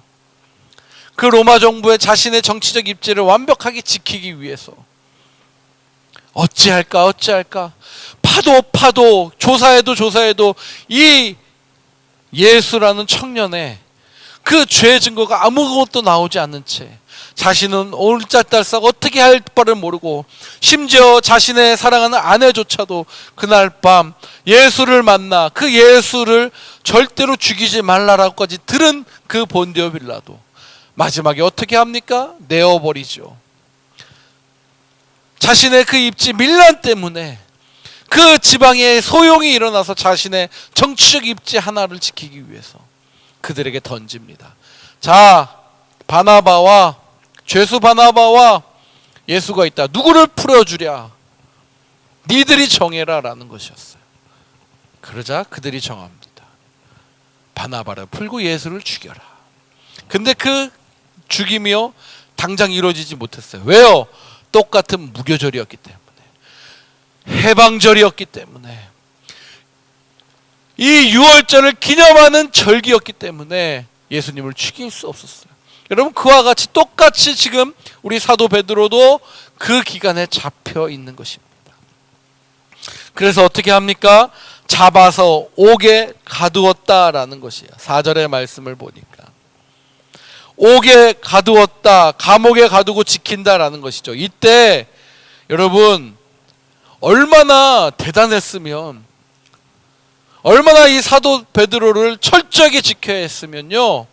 그 로마 정부의 자신의 정치적 입지를 완벽하게 지키기 위해서 어찌할까 파도 조사해도 이 예수라는 청년의 그 죄 증거가 아무것도 나오지 않는 채 자신은 올짝달싹 어떻게 할 바를 모르고 심지어 자신의 사랑하는 아내조차도 그날 밤 예수를 만나 그 예수를 절대로 죽이지 말라라고까지 들은 그 본디오 빌라도 마지막에 어떻게 합니까? 내어버리죠. 자신의 그 입지 밀란 때문에 그 지방에 소용이 일어나서 자신의 정치적 입지 하나를 지키기 위해서 그들에게 던집니다. 자, 죄수 바나바와 예수가 있다. 누구를 풀어주랴? 니들이 정해라 라는 것이었어요. 그러자 그들이 정합니다. 바나바를 풀고 예수를 죽여라. 근데 그 죽임이요 당장 이루어지지 못했어요. 왜요? 똑같은 무교절이었기 때문에, 해방절이었기 때문에, 이 6월절을 기념하는 절기였기 때문에 예수님을 죽일 수 없었어요. 여러분 그와 같이 똑같이 지금 우리 사도 베드로도 그 기간에 잡혀 있는 것입니다. 그래서 어떻게 합니까? 잡아서 옥에 가두었다라는 것이에요. 4절의 말씀을 보니까 옥에 가두었다, 감옥에 가두고 지킨다라는 것이죠. 이때 여러분 얼마나 대단했으면, 얼마나 이 사도 베드로를 철저하게 지켜야 했으면요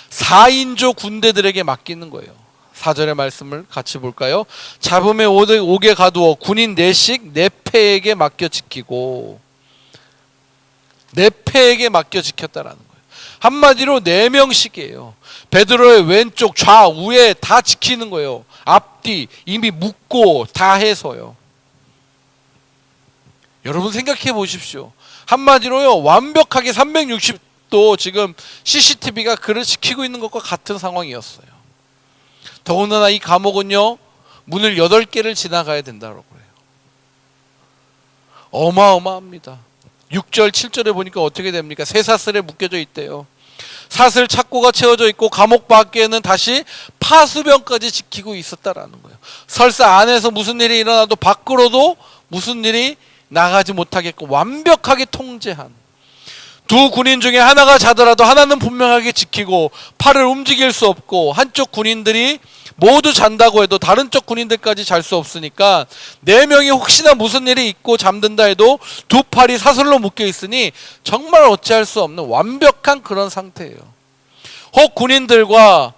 4인조 군대들에게 맡기는 거예요. 4절의 말씀을 같이 볼까요? 잡음에 옥에 가두어 군인 4씩 4패에게 맡겨 지키고, 4패에게 맡겨 지켰다라는 거예요. 한마디로 4명씩이에요. 베드로의 왼쪽 좌우에 다 지키는 거예요. 앞뒤 이미 묶고 다 해서요. 여러분 생각해 보십시오. 한마디로요 완벽하게 360도 지금 CCTV가 그를 지키고 있는 것과 같은 상황이었어요. 더군다나 이 감옥은요 문을 8개를 지나가야 된다고 그래요. 어마어마합니다. 6절 7절에 보니까 어떻게 됩니까? 쇠사슬에 묶여져 있대요. 사슬 착고가 채워져 있고 감옥 밖에는 다시 파수병까지 지키고 있었다라는 거예요. 설사 안에서 무슨 일이 일어나도 밖으로도 무슨 일이 나가지 못하게끔 완벽하게 통제한, 두 군인 중에 하나가 자더라도 하나는 분명하게 지키고 팔을 움직일 수 없고, 한쪽 군인들이 모두 잔다고 해도 다른 쪽 군인들까지 잘 수 없으니까 4명이 혹시나 무슨 일이 있고 잠든다 해도 두 팔이 사슬로 묶여 있으니 정말 어찌할 수 없는 완벽한 그런 상태예요. 혹 군인들과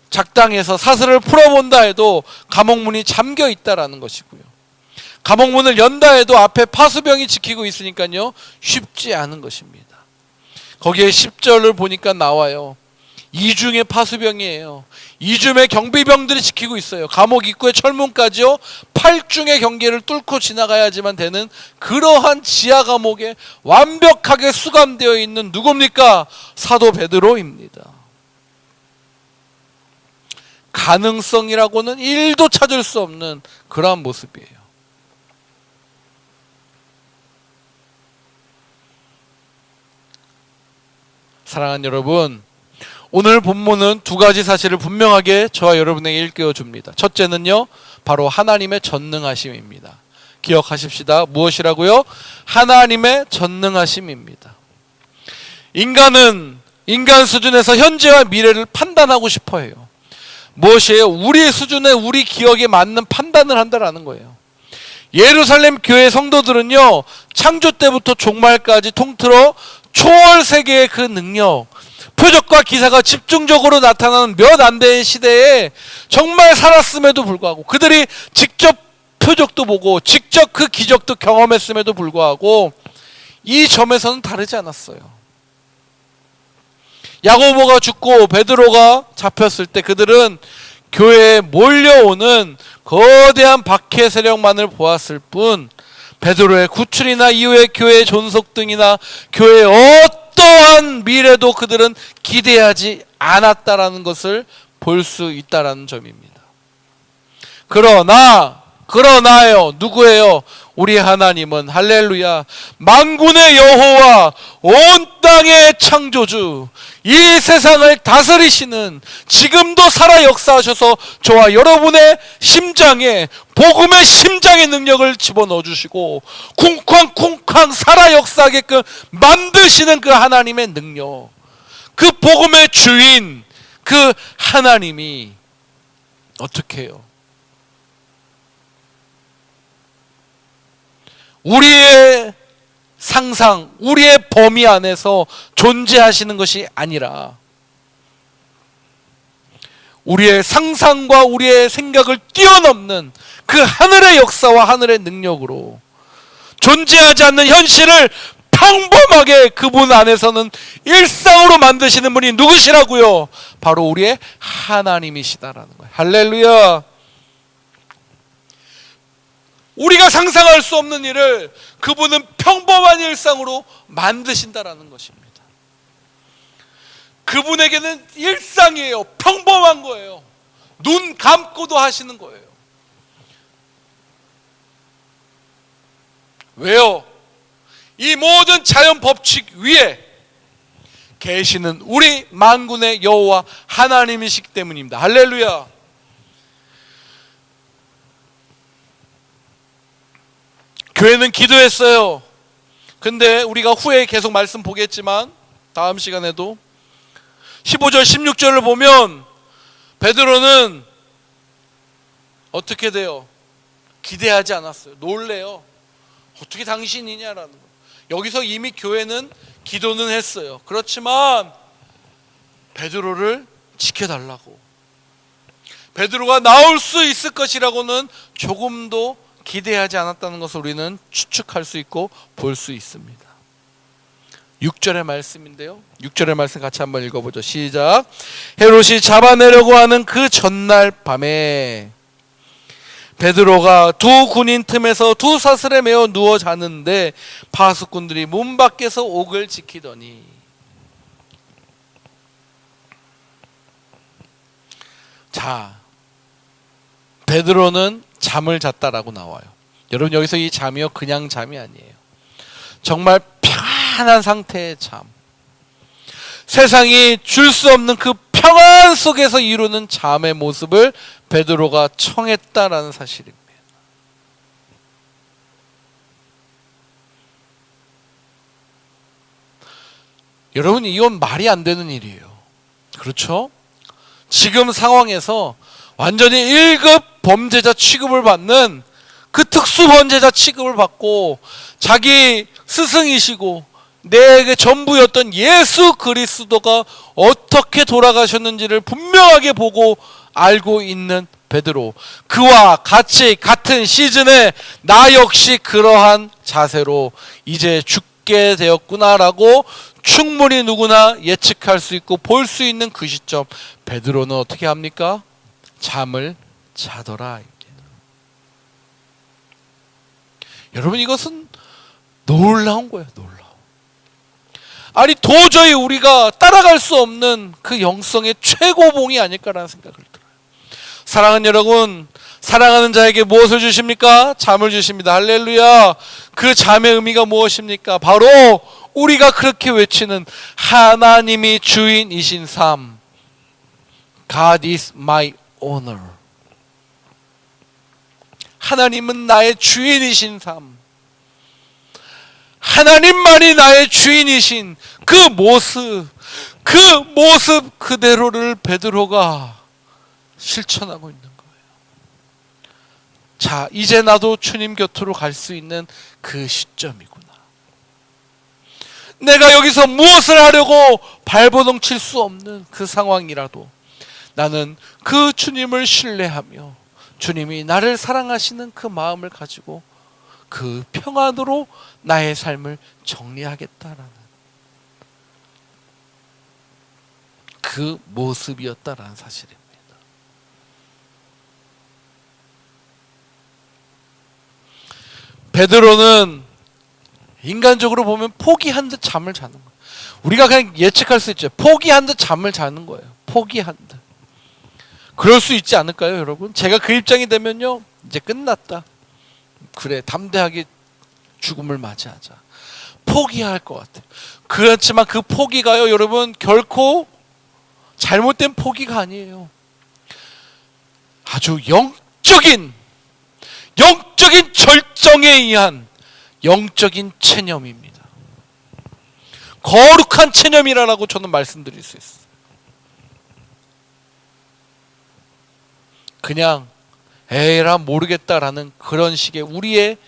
작당해서 사슬을 풀어본다 해도 감옥문이 잠겨 있다라는 것이고요. 감옥문을 연다 해도 앞에 파수병이 지키고 있으니까요 쉽지 않은 것입니다. 거기에 10절을 보니까 나와요. 2중의 파수병이에요. 2중의 경비병들이 지키고 있어요. 감옥 입구의 철문까지요 8중의 경계를 뚫고 지나가야지만 되는 그러한 지하 감옥에 완벽하게 수감되어 있는 누굽니까? 사도 베드로입니다. 가능성이라고는 1도 찾을 수 없는 그러한 모습이에요. 사랑하는 여러분, 오늘 본문은 2가지 사실을 분명하게 저와 여러분에게 일깨워 줍니다. 첫째는요 바로 하나님의 전능하심입니다. 기억하십시다. 무엇이라고요? 하나님의 전능하심입니다. 인간은 인간 수준에서 현재와 미래를 판단하고 싶어 해요. 무엇이에요? 우리 수준에 우리 기억에 맞는 판단을 한다라는 거예요. 예루살렘 교회 성도들은요 창조 때부터 종말까지 통틀어 초월 세계의 그 능력, 표적과 기사가 집중적으로 나타나는 몇 안 되는 시대에 정말 살았음에도 불구하고, 그들이 직접 표적도 보고 직접 그 기적도 경험했음에도 불구하고 이 점에서는 다르지 않았어요. 야고보가 죽고 베드로가 잡혔을 때 그들은 교회에 몰려오는 거대한 박해 세력만을 보았을 뿐 베드로의 구출이나 이후의 교회의 존속 등이나 교회의 어떠한 미래도 그들은 기대하지 않았다라는 것을 볼 수 있다라는 점입니다. 그러나요 누구예요? 우리 하나님은 할렐루야 만군의 여호와 온 땅의 창조주 이 세상을 다스리시는 지금도 살아 역사하셔서 저와 여러분의 심장에 복음의 심장의 능력을 집어넣어 주시고 쿵쾅쿵쾅 살아 역사하게끔 만드시는 그 하나님의 능력, 그 복음의 주인 그 하나님이 어떻게 해요? 우리의 상상, 우리의 범위 안에서 존재하시는 것이 아니라 우리의 상상과 우리의 생각을 뛰어넘는 그 하늘의 역사와 하늘의 능력으로 존재하지 않는 현실을 평범하게 그분 안에서는 일상으로 만드시는 분이 누구시라고요? 바로 우리의 하나님이시다라는 거예요. 할렐루야. 우리가 상상할 수 없는 일을 그분은 평범한 일상으로 만드신다라는 것입니다. 그분에게는 일상이에요. 평범한 거예요. 눈 감고도 하시는 거예요. 왜요? 이 모든 자연 법칙 위에 계시는 우리 만군의 여호와 하나님이시기 때문입니다. 할렐루야. 교회는 기도했어요. 근데 우리가 후에 계속 말씀 보겠지만 다음 시간에도 15절 16절을 보면 베드로는 어떻게 돼요? 기대하지 않았어요. 놀래요. 어떻게 당신이냐라는 거예요. 여기서 이미 교회는 기도는 했어요. 그렇지만 베드로를 지켜달라고, 베드로가 나올 수 있을 것이라고는 조금도 기대하지 않았다는 것을 우리는 추측할 수 있고 볼 수 있습니다. 6절의 말씀인데요. 6절의 말씀 같이 한번 읽어보죠. 시작. 헤롯이 잡아내려고 하는 그 전날 밤에 베드로가 두 군인 틈에서 두 사슬에 매어 누워 자는데 파수꾼들이 문 밖에서 옥을 지키더니. 자, 베드로는 잠을 잤다라고 나와요. 여러분 여기서 이 잠이요 그냥 잠이 아니에요. 정말 편안한 상태의 잠. 세상이 줄 수 없는 그 평안 속에서 이루는 잠의 모습을 베드로가 청했다라는 사실입니다. 여러분 이건 말이 안 되는 일이에요. 그렇죠? 지금 상황에서 완전히 1급 범죄자 취급을 받는 그 특수 범죄자 취급을 받고 자기 스승이시고 내게 전부였던 예수 그리스도가 어떻게 돌아가셨는지를 분명하게 보고 알고 있는 베드로, 그와 같이 같은 시즌에 나 역시 그러한 자세로 이제 죽게 되었구나라고 충분히 누구나 예측할 수 있고 볼 수 있는 그 시점, 베드로는 어떻게 합니까? 잠을 자더라. 여러분 이것은 놀라운 거예요. 놀라워. 아니 도저히 우리가 따라갈 수 없는 그 영성의 최고봉이 아닐까라는 생각을 들어요. 사랑하는 여러분, 사랑하는 자에게 무엇을 주십니까? 잠을 주십니다. 할렐루야. 그 잠의 의미가 무엇입니까? 바로 우리가 그렇게 외치는 하나님이 주인이신 삶. God is my owner. 하나님은 나의 주인이신 삶. 하나님만이 나의 주인이신 그 모습 그대로를 베드로가 실천하고 있는 거예요. 자, 이제 나도 주님 곁으로 갈 수 있는 그 시점이구나. 내가 여기서 무엇을 하려고 발버둥 칠 수 없는 그 상황이라도 나는 그 주님을 신뢰하며 주님이 나를 사랑하시는 그 마음을 가지고 그 평안으로 나의 삶을 정리하겠다라는 그 모습이었다라는 사실입니다. 베드로는 인간적으로 보면 포기한 듯 잠을 자는 거예요. 우리가 그냥 예측할 수 있죠. 포기한 듯 잠을 자는 거예요. 포기한 듯. 그럴 수 있지 않을까요, 여러분? 제가 그 입장이 되면요, 이제 끝났다. 그래, 담대하게 죽음을 맞이하자. 포기할 것 같아요. 그렇지만 그 포기가요, 여러분, 결코 잘못된 포기가 아니에요. 아주 영적인 절정에 의한 영적인 체념입니다. 거룩한 체념이라고 저는 말씀드릴 수 있어요. 그냥 에라 모르겠다라는 그런 식의 우리의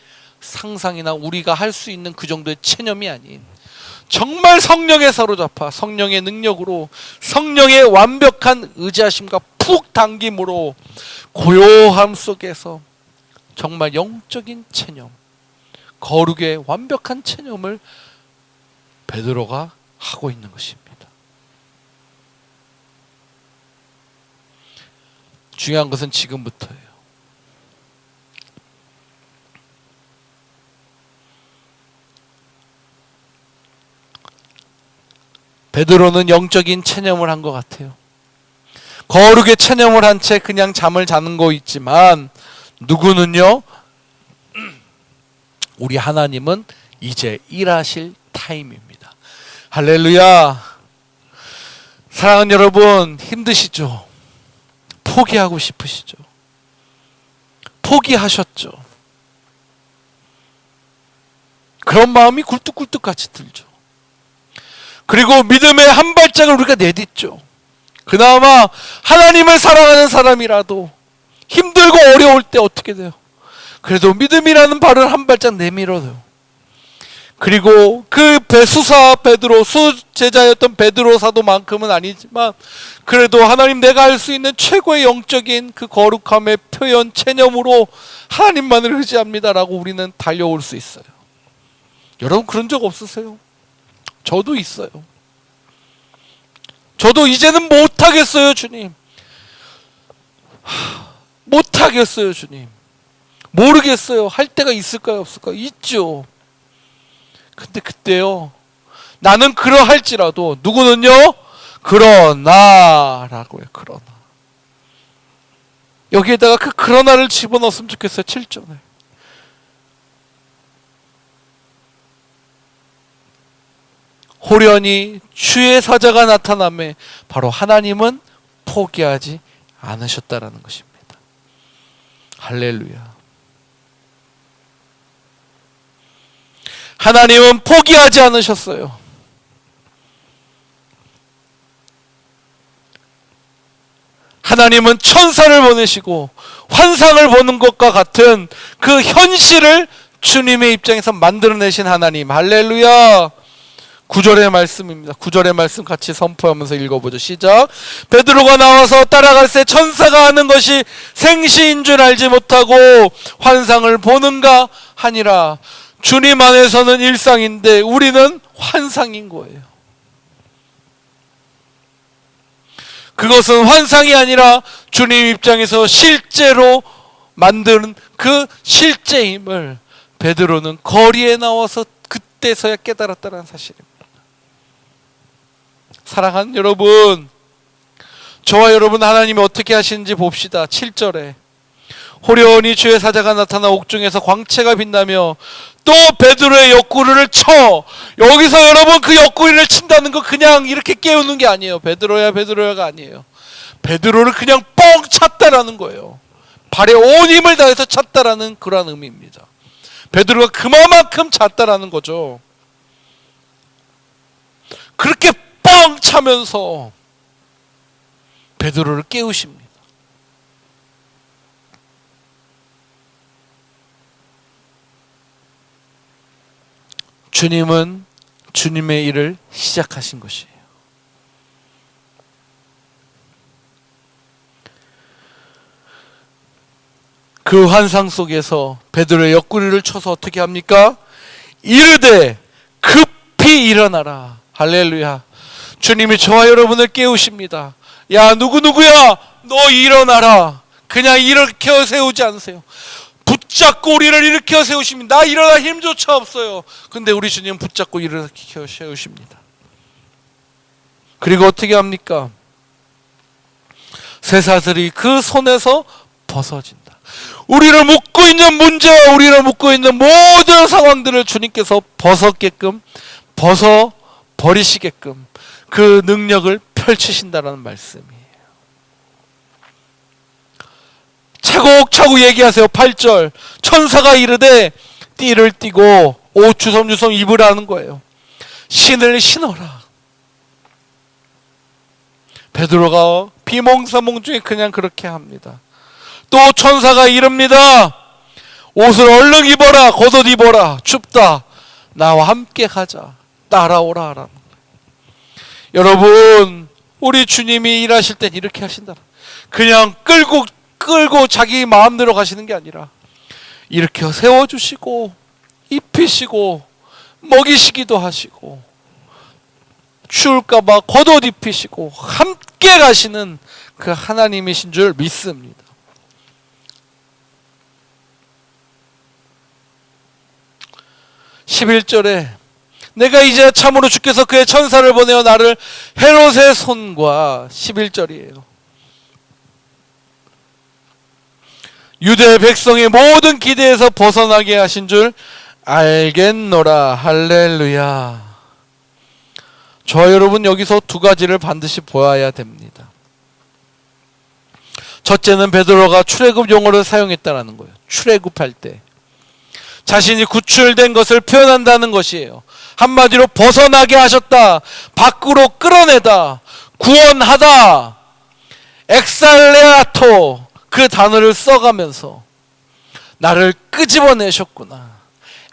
상상이나 우리가 할 수 있는 그 정도의 체념이 아닌, 정말 성령에 사로잡아 성령의 능력으로, 성령의 완벽한 의지하심과 푹 당김으로 고요함 속에서 정말 영적인 체념, 거룩의 완벽한 체념을 베드로가 하고 있는 것입니다. 중요한 것은 지금부터예요. 베드로는 영적인 체념을 한 것 같아요. 거룩의 체념을 한 채 그냥 잠을 자는 거 있지만, 누구는요, 우리 하나님은 이제 일하실 타임입니다. 할렐루야. 사랑하는 여러분, 힘드시죠? 포기하고 싶으시죠? 포기하셨죠? 그런 마음이 굴뚝굴뚝 같이 들죠. 그리고 믿음의 한 발짝을 우리가 내딛죠. 그나마 하나님을 사랑하는 사람이라도 힘들고 어려울 때 어떻게 돼요? 그래도 믿음이라는 발을 한 발짝 내밀어요. 그리고 그 수사 베드로, 수제자였던 베드로 사도만큼은 아니지만, 그래도 하나님, 내가 할 수 있는 최고의 영적인 그 거룩함의 표현, 체념으로 하나님만을 의지합니다라고 우리는 달려올 수 있어요. 여러분, 그런 적 없으세요? 저도 있어요. 저도 이제는 못하겠어요, 주님. 못하겠어요, 주님. 모르겠어요. 할 때가 있을까요, 없을까요? 있죠. 근데 그때요, 나는 그러할지라도, 누구는요, 그러나라고 해요. 그러나. 여기에다가 그 그러나를 집어넣었으면 좋겠어요. 7절에. 호련히 주의 사자가 나타나매 바로 하나님은 포기하지 않으셨다라는 것입니다. 할렐루야. 하나님은 포기하지 않으셨어요. 하나님은 천사를 보내시고 환상을 보는 것과 같은 그 현실을 주님의 입장에서 만들어내신 하나님. 할렐루야. 9절의 말씀입니다. 9절의 말씀 같이 선포하면서 읽어보죠. 시작. 베드로가 나와서 따라갈새 천사가 하는 것이 생시인 줄 알지 못하고 환상을 보는가 하니라. 주님 안에서는 일상인데 우리는 환상인 거예요. 그것은 환상이 아니라 주님 입장에서 실제로 만드는 그 실제임을 베드로는 거리에 나와서 그때서야 깨달았다는 사실입니다. 사랑하는 여러분, 저와 여러분 하나님이 어떻게 하시는지 봅시다. 7절에 호련히 주의 사자가 나타나 옥중에서 광채가 빛나며 또 베드로의 옆구리를 쳐. 여기서 여러분 그 옆구리를 친다는 거 그냥 이렇게 깨우는 게 아니에요. 베드로야가 아니에요. 베드로를 그냥 뻥 찼다라는 거예요. 발에 온 힘을 다해서 찼다라는 그런 의미입니다. 베드로가 그만큼 찼다라는 거죠. 그렇게 뻥 차면서 베드로를 깨우십니다. 주님은 주님의 일을 시작하신 것이에요. 그 환상 속에서 베드로의 옆구리를 쳐서 어떻게 합니까? 이르되 급히 일어나라. 할렐루야. 주님이 저와 여러분을 깨우십니다. 야, 누구야, 너 일어나라. 그냥 일으켜 세우지 않으세요. 붙잡고 우리를 일으켜 세우십니다. 나 일어나 힘조차 없어요. 근데 우리 주님 붙잡고 일으켜 세우십니다. 그리고 어떻게 합니까? 쇠사슬이 그 손에서 벗어진다. 우리를 묶고 있는 문제와 우리를 묶고 있는 모든 상황들을 주님께서 버리시게끔 그 능력을 펼치신다라는 말씀이에요. 차곡차곡 얘기하세요. 8절 천사가 이르되 띠를 띠고 옷 주섬주섬 입으라는 거예요. 신을 신어라. 베드로가 비몽사몽 중에 그냥 그렇게 합니다. 또 천사가 이릅니다. 옷을 얼른 입어라. 겉옷 입어라. 춥다. 나와 함께 가자. 따라오라 하라는 거예요. 여러분, 우리 주님이 일하실 땐 이렇게 하신다. 그냥 끌고 자기 마음대로 가시는 게 아니라 이렇게 세워주시고 입히시고 먹이시기도 하시고 추울까봐 겉옷 입히시고 함께 가시는 그 하나님이신 줄 믿습니다. (11절에) 내가 이제 참으로 주께서 그의 천사를 보내어 나를 헤롯의 손과 (11절이에요) 유대 백성의 모든 기대에서 벗어나게 하신 줄 알겠노라. 할렐루야. 저와 여러분, 여기서 두 가지를 반드시 보아야 됩니다. 첫째는 베드로가 출애굽 용어를 사용했다는 거예요. 출애굽할 때 자신이 구출된 것을 표현한다는 것이에요. 한마디로 벗어나게 하셨다, 밖으로 끌어내다, 구원하다, 엑살레아토, 그 단어를 써가면서 나를 끄집어내셨구나.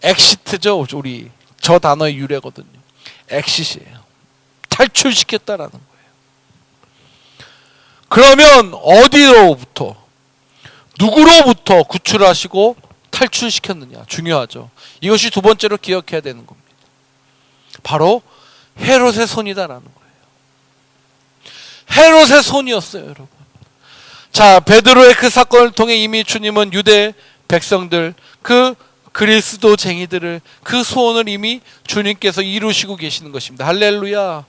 엑시트죠. 우리 저 단어의 유래거든요. 엑시트예요. 탈출시켰다라는 거예요. 그러면 어디로부터, 누구로부터 구출하시고 탈출시켰느냐, 중요하죠. 이것이 두 번째로 기억해야 되는 겁니다. 바로 헤롯의 손이다라는 거예요. 헤롯의 손이었어요, 여러분. 자, 베드로의 그 사건을 통해 이미 주님은 유대 백성들, 그 그리스도쟁이들을, 그 소원을 이미 주님께서 이루시고 계시는 것입니다. 할렐루야.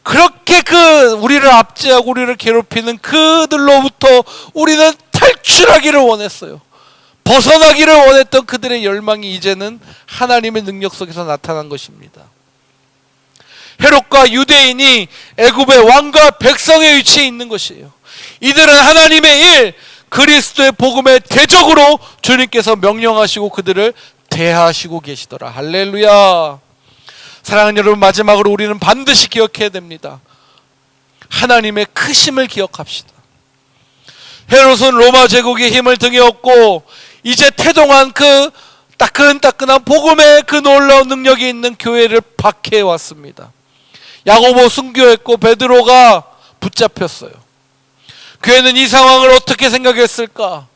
그렇게 우리를 압제하고 우리를 괴롭히는 그들로부터 우리는 탈출하기를 원했어요. 벗어나기를 원했던 그들의 열망이 이제는 하나님의 능력 속에서 나타난 것입니다. 헤롯과 유대인이 애굽의 왕과 백성의 위치에 있는 것이에요. 이들은 하나님의 일, 그리스도의 복음의 대적으로 주님께서 명령하시고 그들을 대하시고 계시더라. 할렐루야. 사랑하는 여러분, 마지막으로 우리는 반드시 기억해야 됩니다. 하나님의 크심을 기억합시다. 헤롯은 로마 제국의 힘을 등에 업고 이제 태동한 그 따끈따끈한 복음의 그 놀라운 능력이 있는 교회를 박해해 왔습니다. 야고보 순교했고 베드로가 붙잡혔어요. 교회는 이 상황을 어떻게 생각했을까?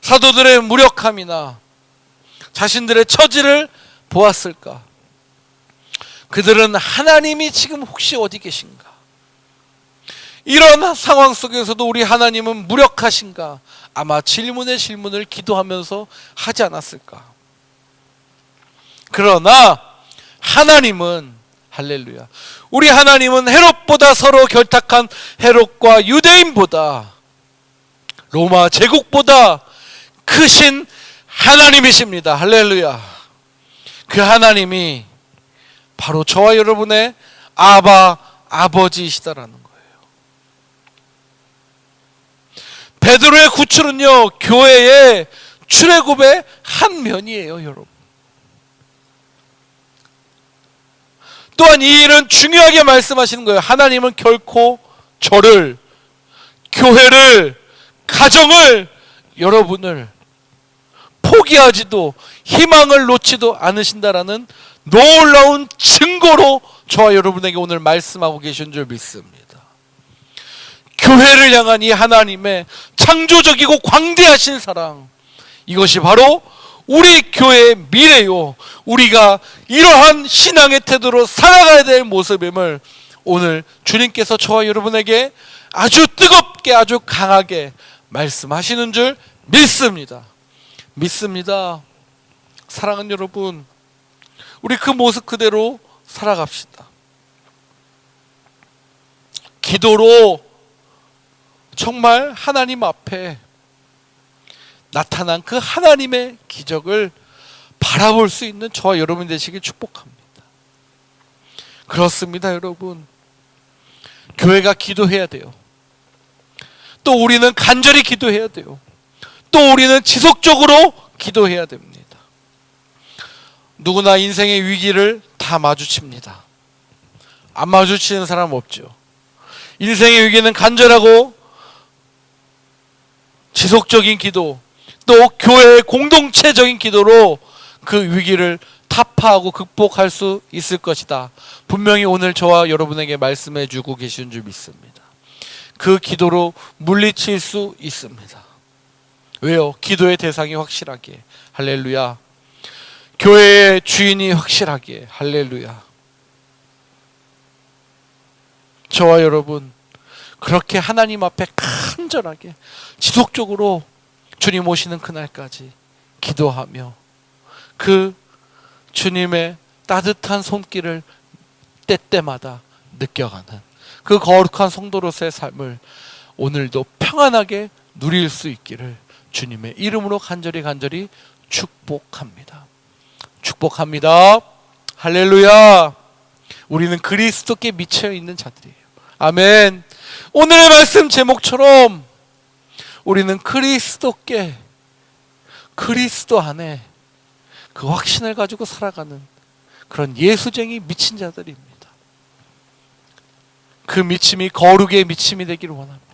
사도들의 무력함이나 자신들의 처지를 보았을까? 그들은 하나님이 지금 혹시 어디 계신가? 이런 상황 속에서도 우리 하나님은 무력하신가? 아마 질문을 기도하면서 하지 않았을까? 그러나 하나님은, 할렐루야, 우리 하나님은 헤롯보다 서로 결탁한 헤롯과 유대인보다, 로마 제국보다 크신 하나님이십니다. 할렐루야. 그 하나님이 바로 저와 여러분의 아버지이시다라는 거예요. 베드로의 구출은요, 교회의 출애굽의 한 면이에요, 여러분. 또한 이 일은 중요하게 말씀하시는 거예요. 하나님은 결코 저를, 교회를, 가정을, 여러분을 포기하지도 희망을 놓지도 않으신다라는 놀라운 증거로 저와 여러분에게 오늘 말씀하고 계신 줄 믿습니다. 교회를 향한 이 하나님의 창조적이고 광대하신 사랑, 이것이 바로 우리 교회의 미래요, 우리가 이러한 신앙의 태도로 살아가야 될 모습임을 오늘 주님께서 저와 여러분에게 아주 뜨겁게, 아주 강하게 말씀하시는 줄 믿습니다. 사랑하는 여러분, 우리 그 모습 그대로 살아갑시다. 기도로 정말 하나님 앞에 나타난 그 하나님의 기적을 바라볼 수 있는 저와 여러분 되시길 축복합니다. 그렇습니다, 여러분. 교회가 기도해야 돼요. 또 우리는 간절히 기도해야 돼요. 또 우리는 지속적으로 기도해야 됩니다. 누구나 인생의 위기를 다 마주칩니다. 안 마주치는 사람 없죠. 인생의 위기는 간절하고 지속적인 기도, 또 교회의 공동체적인 기도로 그 위기를 타파하고 극복할 수 있을 것이다. 분명히 오늘 저와 여러분에게 말씀해 주고 계신 줄 믿습니다. 그 기도로 물리칠 수 있습니다. 왜요? 기도의 대상이 확실하게, 할렐루야. 교회의 주인이 확실하게, 할렐루야. 저와 여러분, 그렇게 하나님 앞에 간절하게 지속적으로 주님 오시는 그날까지 기도하며 그 주님의 따뜻한 손길을 때때마다 느껴가는 그 거룩한 성도로서의 삶을 오늘도 평안하게 누릴 수 있기를 주님의 이름으로 간절히 축복합니다. 할렐루야. 우리는 그리스도께 미쳐 있는 자들이에요. 아멘. 오늘의 말씀 제목처럼 우리는 그리스도께, 그리스도 안에 그 확신을 가지고 살아가는 그런 예수쟁이 미친 자들입니다. 그 미침이 거룩의 미침이 되기를 원합니다.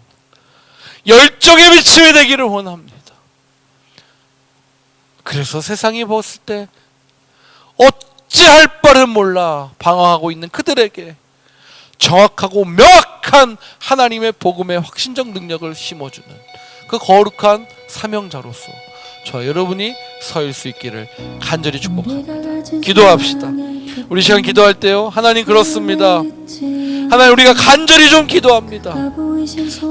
열정의 미침이 되기를 원합니다. 그래서 세상이 봤을 때 어찌할 바를 몰라 방황하고 있는 그들에게 정확하고 명확한 하나님의 복음의 확신적 능력을 심어주는 그 거룩한 사명자로서 저 여러분이 설 수 있기를 간절히 축복합니다. 기도합시다. 우리 시간 기도할 때요, 하나님 그렇습니다. 하나님, 우리가 간절히 좀 기도합니다.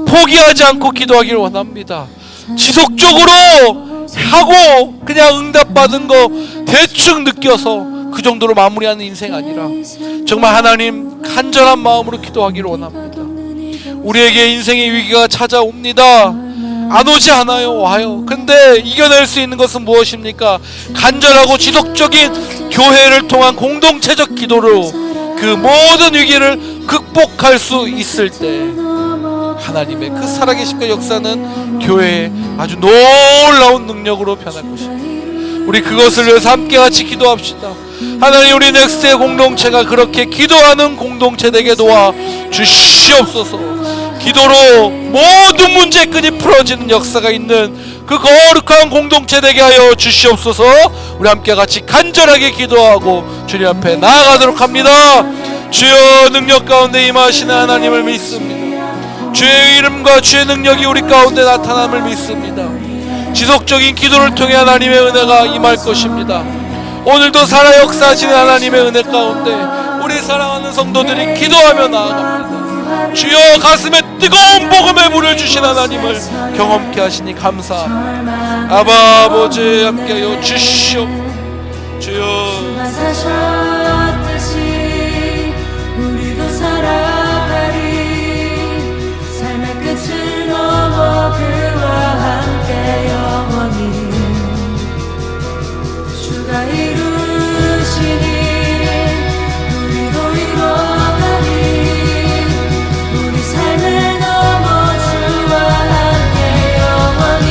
포기하지 않고 기도하기를 원합니다. 지속적으로 하고 그냥 응답받은 거 대충 느껴서 그 정도로 마무리하는 인생 아니라 정말 하나님 간절한 마음으로 기도하기를 원합니다. 우리에게 인생의 위기가 찾아옵니다. 안 오지 않아요, 와요. 근데 이겨낼 수 있는 것은 무엇입니까? 간절하고 지속적인 교회를 통한 공동체적 기도로 그 모든 위기를 극복할 수 있을 때 하나님의 그 살아계심과 역사는 교회의 아주 놀라운 능력으로 변할 것입니다. 우리 그것을 위해서 함께 같이 기도합시다. 하나님, 우리 넥스트의 공동체가 그렇게 기도하는 공동체 되게 도와 주시옵소서. 기도로 모든 문제끈이 풀어지는 역사가 있는 그 거룩한 공동체 되게 하여 주시옵소서. 우리 함께 같이 간절하게 기도하고 주님 앞에 나아가도록 합니다. 주여, 능력 가운데 임하시는 하나님을 믿습니다. 주의 이름과 주의 능력이 우리 가운데 나타남을 믿습니다. 지속적인 기도를 통해 하나님의 은혜가 임할 것입니다. 오늘도 살아 역사하시는 하나님의 은혜 가운데 우리 사랑하는 성도들이 기도하며 나아갑니다. 주여, 가슴에 뜨거운 복음의 물을 주신 하나님을 경험케 하시니 감사합니다. 아바 아버지 함께하여 주시옵. 주여, 사셨듯이 우리도 살아가리. 삶의 끝을 넘어 그와 함께 영원히 주가 이루시니 우리도 이뤄가리. 우리 삶을 넘어 주와 함께 영원히.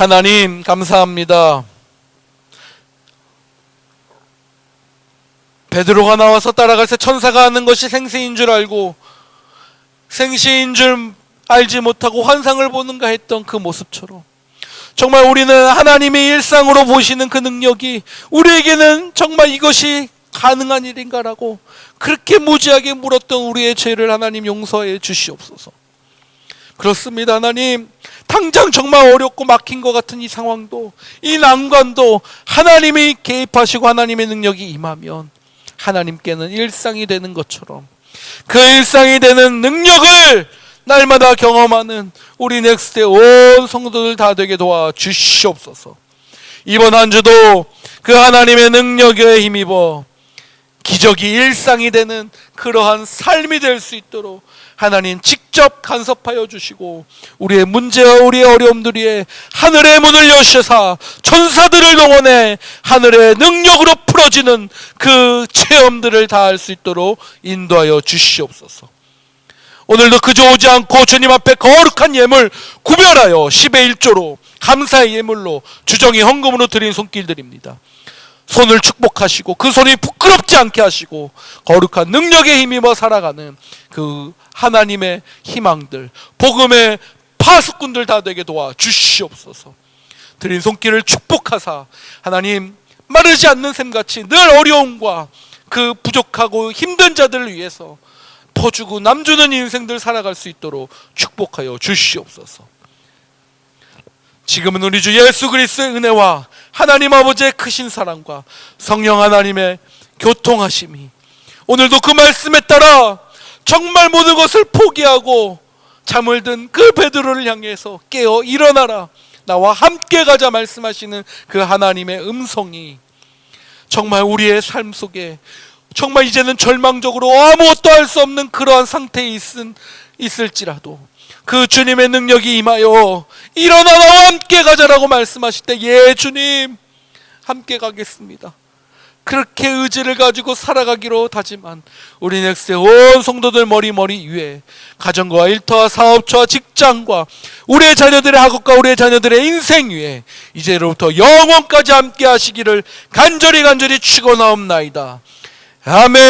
하나님 감사합니다. 베드로가 나와서 따라갈 때 천사가 하는 것이 생시인 줄 알고 생시인 줄 알지 못하고 환상을 보는가 했던 그 모습처럼 정말 우리는 하나님의 일상으로 보시는 그 능력이 우리에게는 정말 이것이 가능한 일인가라고 그렇게 무지하게 물었던 우리의 죄를 하나님 용서해 주시옵소서. 그렇습니다. 하나님, 당장 정말 어렵고 막힌 것 같은 이 상황도, 이 난관도 하나님이 개입하시고 하나님의 능력이 임하면 하나님께는 일상이 되는 것처럼 그 일상이 되는 능력을 날마다 경험하는 우리 넥스트의 온 성도들 다 되게 도와 주시옵소서. 이번 한 주도 그 하나님의 능력에 힘입어 기적이 일상이 되는 그러한 삶이 될 수 있도록 하나님 직접 간섭하여 주시고 우리의 문제와 우리의 어려움들 위에 하늘의 문을 여셔서 천사들을 동원해 하늘의 능력으로 풀어지는 그 체험들을 다 할 수 있도록 인도하여 주시옵소서. 오늘도 그저 오지 않고 주님 앞에 거룩한 예물 구별하여 10의 1조로 감사의 예물로 주정의 헌금으로 드린 손길들입니다. 손을 축복하시고 그 손이 부끄럽지 않게 하시고 거룩한 능력에 힘입어 살아가는 그 하나님의 희망들, 복음의 파수꾼들 다 되게 도와 주시옵소서. 드린 손길을 축복하사 하나님 마르지 않는 샘같이 늘 어려움과 그 부족하고 힘든 자들을 위해서 퍼주고 남주는 인생들 살아갈 수 있도록 축복하여 주시옵소서. 지금은 우리 주 예수 그리스도의 은혜와 하나님 아버지의 크신 사랑과 성령 하나님의 교통하심이 오늘도 그 말씀에 따라 정말 모든 것을 포기하고 잠을 든 그 베드로를 향해서 깨어 일어나라 나와 함께 가자 말씀하시는 그 하나님의 음성이 정말 우리의 삶 속에 정말 이제는 절망적으로 아무것도 할 수 없는 그러한 상태에 있을지라도 그 주님의 능력이 임하여 일어나 나와 함께 가자라고 말씀하실 때 예 주님 함께 가겠습니다. 그렇게 의지를 가지고 살아가기로 다짐한 우리 넥스의 온 성도들 머리 위에 가정과 일터와 사업처와 직장과 우리의 자녀들의 학업과 우리의 자녀들의 인생 위에 이제로부터 영원까지 함께 하시기를 간절히 축원하옵나이다. 아멘.